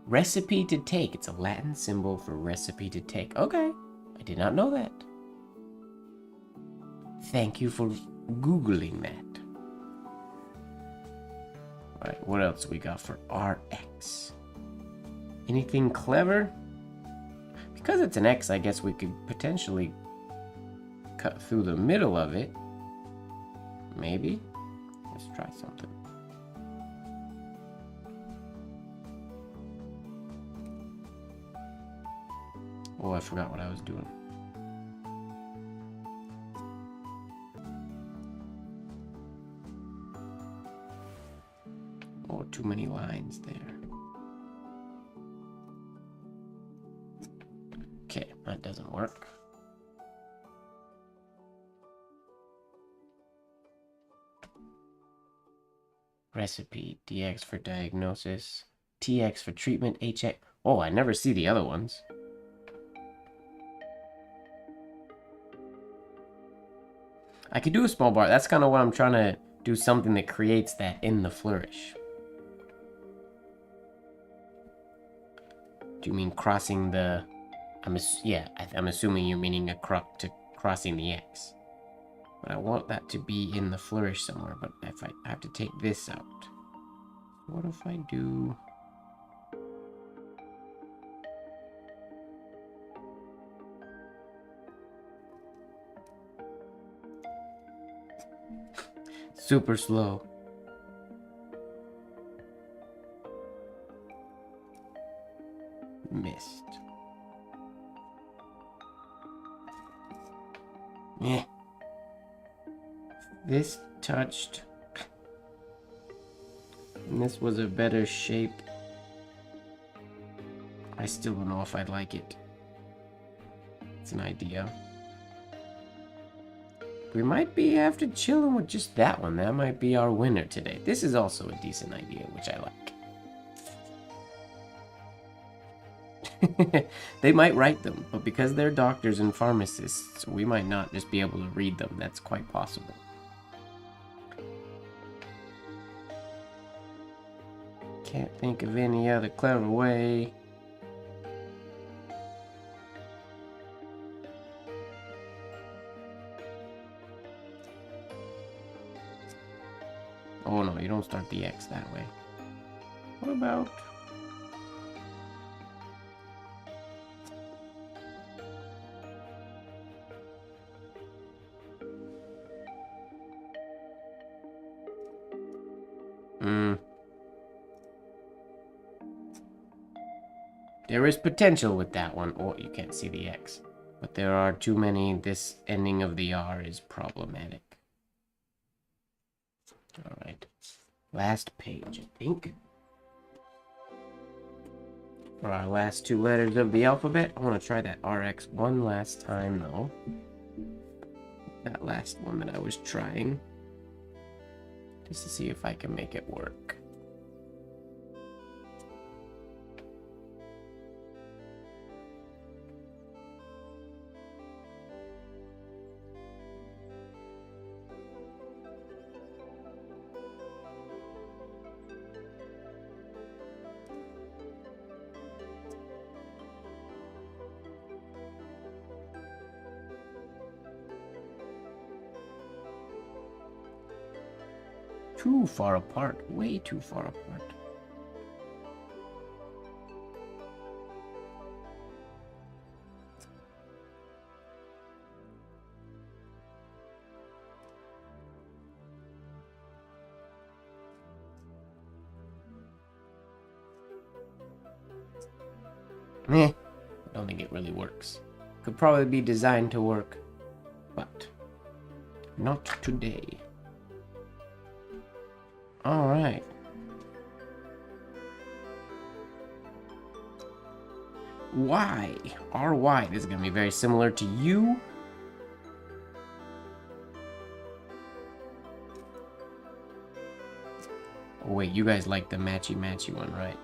Recipe to take. It's a Latin symbol for recipe to take. Okay, I did not know that. Thank you for Googling that. Alright, what else we got for RX? Anything clever? Because it's an X, I guess we could potentially cut through the middle of it. Maybe? Let's try something. Oh, I forgot what I was doing. Oh, too many lines there. Okay, that doesn't work. Recipe, DX for diagnosis, TX for treatment, HX. Oh, I never see the other ones. I could do a small bar. That's kind of what I'm trying to do, something that creates that in the flourish. Do you mean crossing the... I'm assuming you're meaning crossing the X. But I want that to be in the flourish somewhere, but if I have to take this out. What if I do... Super slow. Missed. Yeah. This touched. And this was a better shape. I still don't know if I'd like it. It's an idea. We might be after chilling with just that one. That might be our winner today. This is also a decent idea, which I like. They might write them, but because they're doctors and pharmacists, we might not just be able to read them. That's quite possible. Can't think of any other clever way. Oh no, you don't start the X that way. What about... There is potential with that one. Oh, you can't see the X. But there are too many. This ending of the R is problematic. Alright. Last page, I think. For our last two letters of the alphabet, I want to try that RX one last time, though. That last one that I was trying. Just to see if I can make it work. Too far apart, way too far apart. I don't think it really works. Could probably be designed to work, but not today. Alright. Y. R-Y. This is going to be very similar to U. Oh, wait, you guys like the matchy-matchy one, right?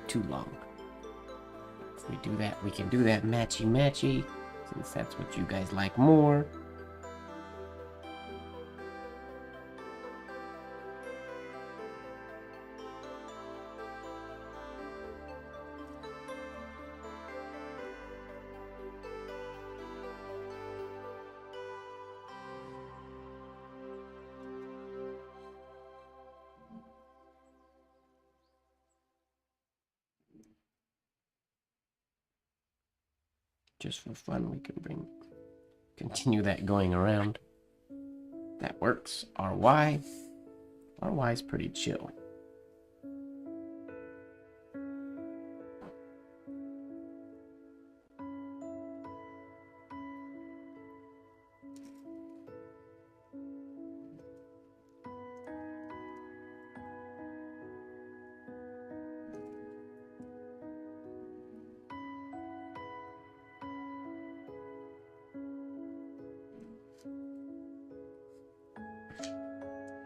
Too long. we do that, we can do that matchy-matchy, since that's what you guys like more. Just for fun, we can continue that going around. That works. RY. RY is pretty chill.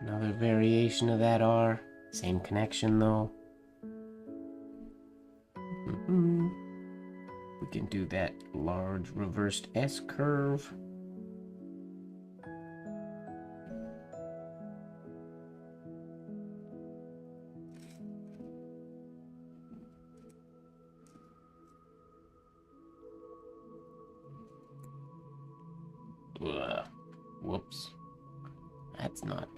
Another variation of that R. Same connection though. We can do that large reversed S curve. Ugh. Whoops. That's not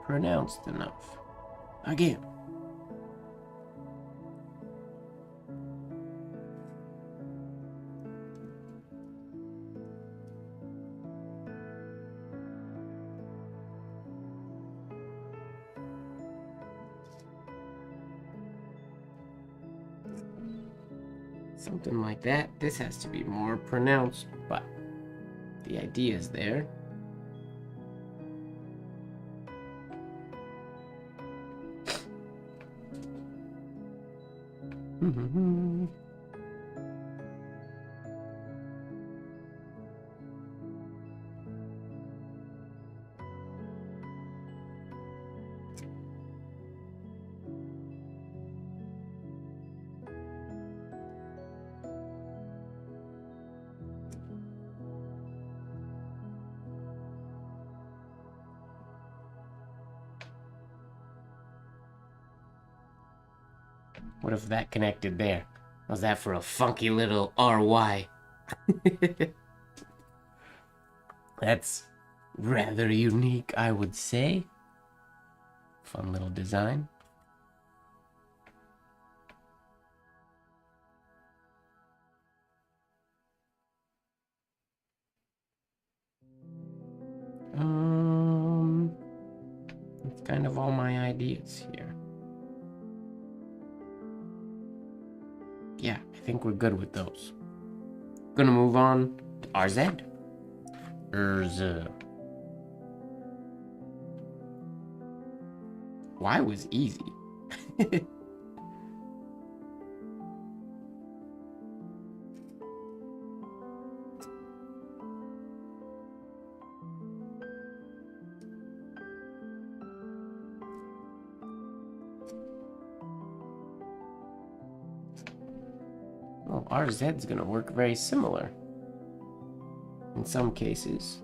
pronounced enough. Again. Something like that. This has to be more pronounced, but the idea is there. What if that connected there? How's that for a funky little RY? That's rather unique, I would say. Fun little design. That's kind of all my ideas here. Yeah, I think we're good with those. Gonna move on to RZ. Y was easy. Well, RZ's gonna work very similar in some cases.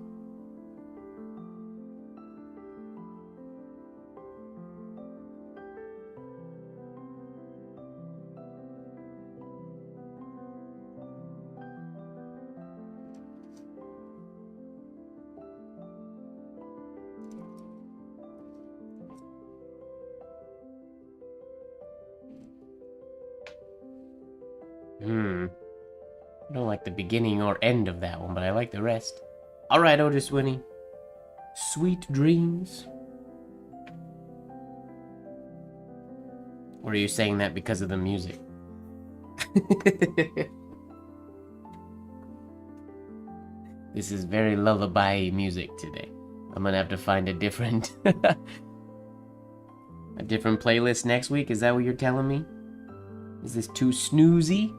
I don't like the beginning or end of that one, but I like the rest. Alright, Otis Winnie. Sweet dreams. Or are you saying that because of the music? This is very lullaby music today. I'm gonna have to find a different a different playlist next week. Is that what you're telling me? Is this too snoozy?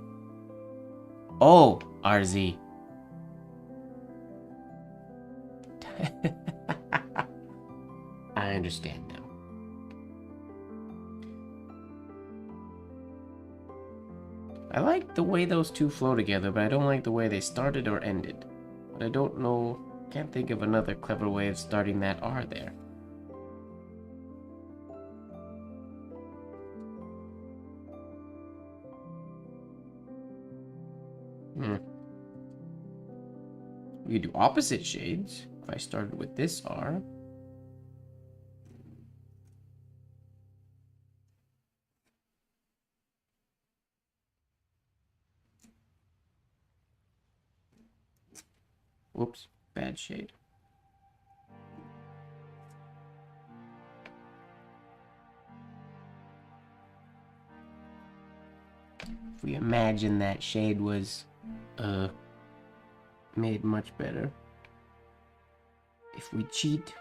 Oh, RZ. I understand now. I like the way those two flow together, but I don't like the way they started or ended. But I don't know, can't think of another clever way of starting that R there. We could do opposite shades. If I started with this R. Whoops, bad shade. If we imagine that shade was made much better. If we cheat.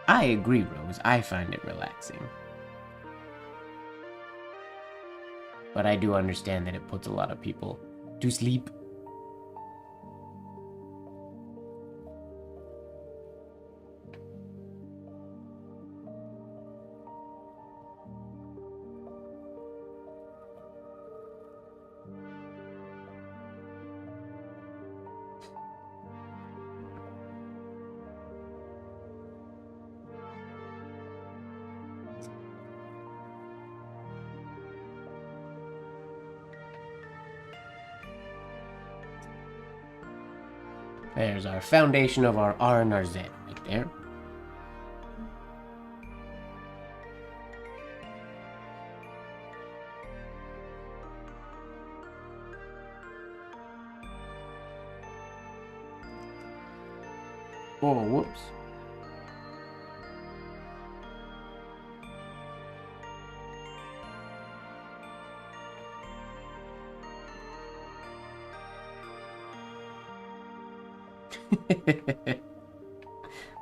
I agree, Rose. I find it relaxing. But I do understand that it puts a lot of people to sleep. There's our foundation of our R and our Z right there. Oh, whoops.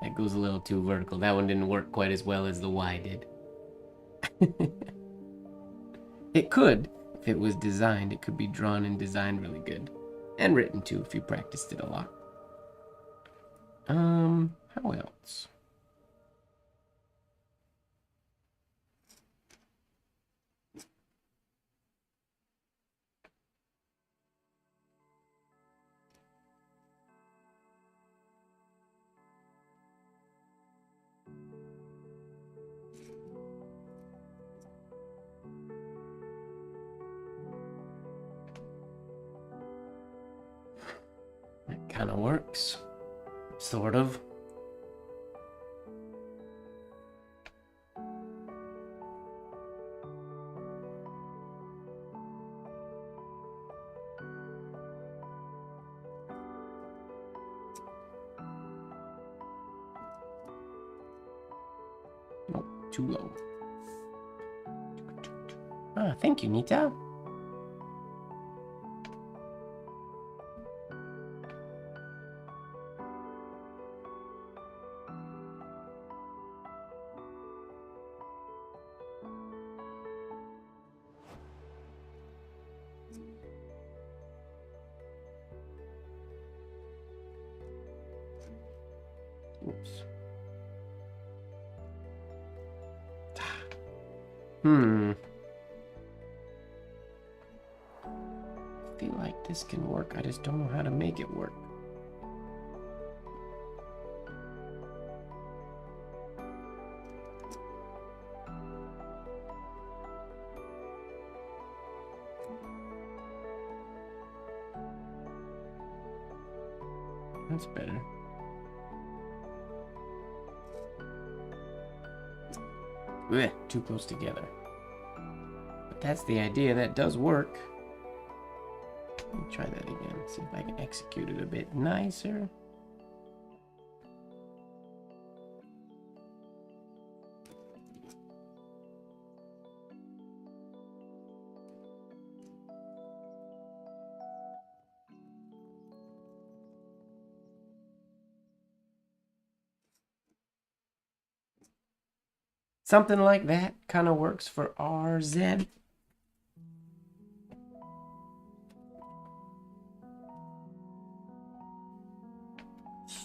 That goes a little too vertical. That one didn't work quite as well as the Y did. It could, if it was designed, it could be drawn and designed really good. And written too, if you practiced it a lot. How else? That kind of works. Sort of. Nope, too low. Ah, thank you, Nita. Oops. I feel like this can work. I just don't know how to make it work. That's better. Ugh, too close together. But that's the idea. That does work. Let me try that again. See if I can execute it a bit nicer. Something like that kind of works for RZ.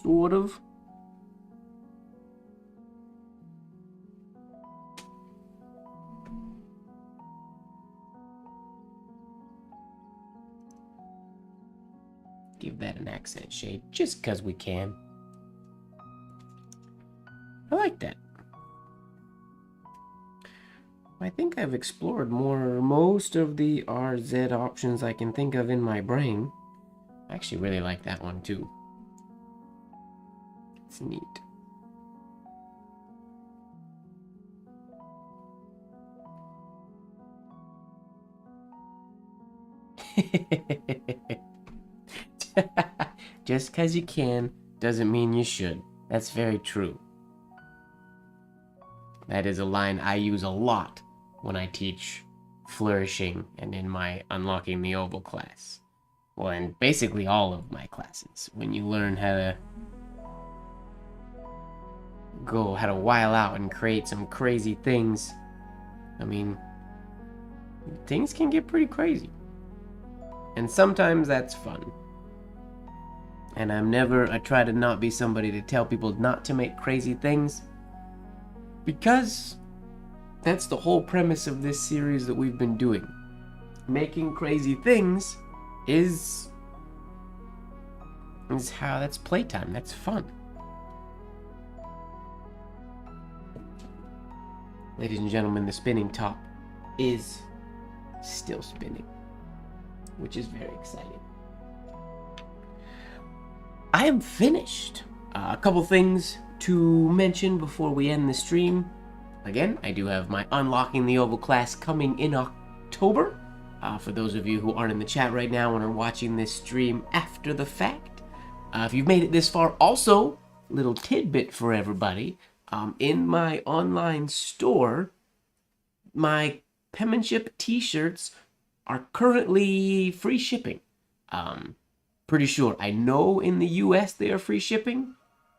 Sort of. Give that an accent shade, just because we can. I like that. I think I've explored most of the RZ options I can think of in my brain. I actually really like that one too. It's neat. Just because you can doesn't mean you should. That's very true. That is a line I use a lot when I teach flourishing and in my Unlocking the Oval class. Well, and basically all of my classes. When you learn how to while out and create some crazy things, I mean, things can get pretty crazy. And sometimes that's fun. And I try to not be somebody to tell people not to make crazy things, because that's the whole premise of this series that we've been doing. Making crazy things is that's playtime, that's fun. Ladies and gentlemen, the spinning top is still spinning, which is very exciting. I am finished. A couple things to mention before we end the stream. Again, I do have my Unlocking the Oval class coming in October. For those of you who aren't in the chat right now and are watching this stream after the fact, if you've made it this far, also, little tidbit for everybody, in my online store, my penmanship t-shirts are currently free shipping. Pretty sure. I know in the US they are free shipping,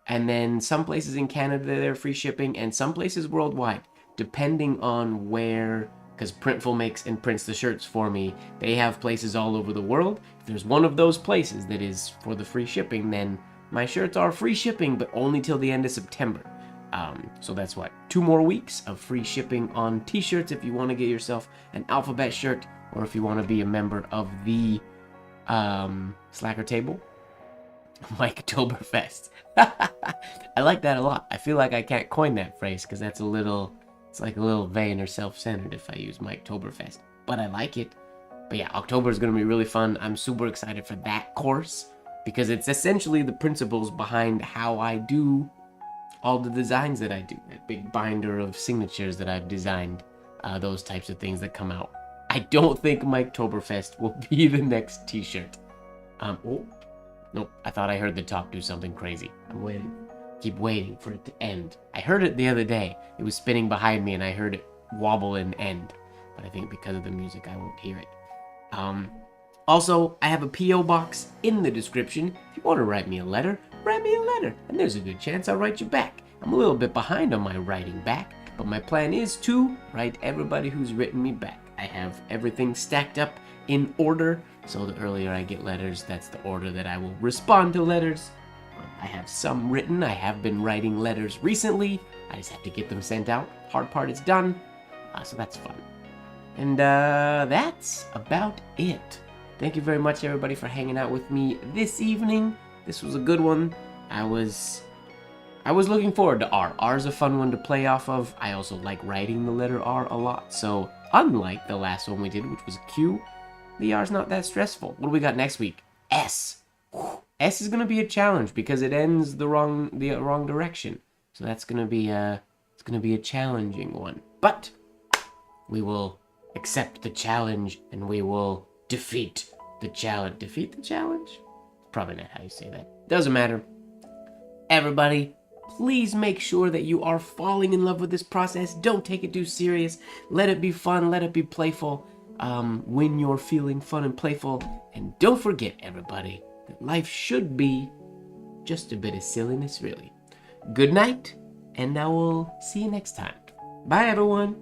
and then some places in Canada they're free shipping, and some places worldwide, depending on where, because Printful makes and prints the shirts for me. They have places all over the world. If there's one of those places that is for the free shipping, then my shirts are free shipping, but only till the end of September. So that's what, 2 more weeks of free shipping on t-shirts if you want to get yourself an alphabet shirt, or if you want to be a member of the Slacker table, Mike-toberfest. I like that a lot. I feel like I can't coin that phrase because it's like a little vain or self-centered if I use Mike-toberfest, but I like it. But yeah, October is going to be really fun. I'm super excited for that course because it's essentially the principles behind how I do all the designs that I do. That big binder of signatures that I've designed, those types of things that come out. I don't think Mike-toberfest will be the next t-shirt. Oh, nope, I thought I heard the top do something crazy. I'm waiting. Keep waiting for it to end. I heard it the other day. It was spinning behind me and I heard it wobble and end. But I think because of the music, I won't hear it. Also, I have a P.O. box in the description. If you want to write me a letter, and there's a good chance I'll write you back. I'm a little bit behind on my writing back, but my plan is to write everybody who's written me back. I have everything stacked up in order, so the earlier I get letters, that's the order that I will respond to letters. I have some written. I have been writing letters recently. I just have to get them sent out. Hard part is done, so that's fun. And that's about it. Thank you very much, everybody, for hanging out with me this evening. This was a good one. I was looking forward to R. R's a fun one to play off of. I also like writing the letter R a lot, so unlike the last one we did, which was Q, the R's not that stressful. What do we got next week? S. Whew. S is going to be a challenge because it ends the wrong direction. So that's going to be a challenging one. But we will accept the challenge and we will defeat the challenge. Defeat the challenge? Probably not how you say that. Doesn't matter. Everybody, please make sure that you are falling in love with this process. Don't take it too serious. Let it be fun. Let it be playful. When you're feeling fun and playful. And don't forget, everybody, that life should be just a bit of silliness, really. Good night, and I will see you next time. Bye, everyone.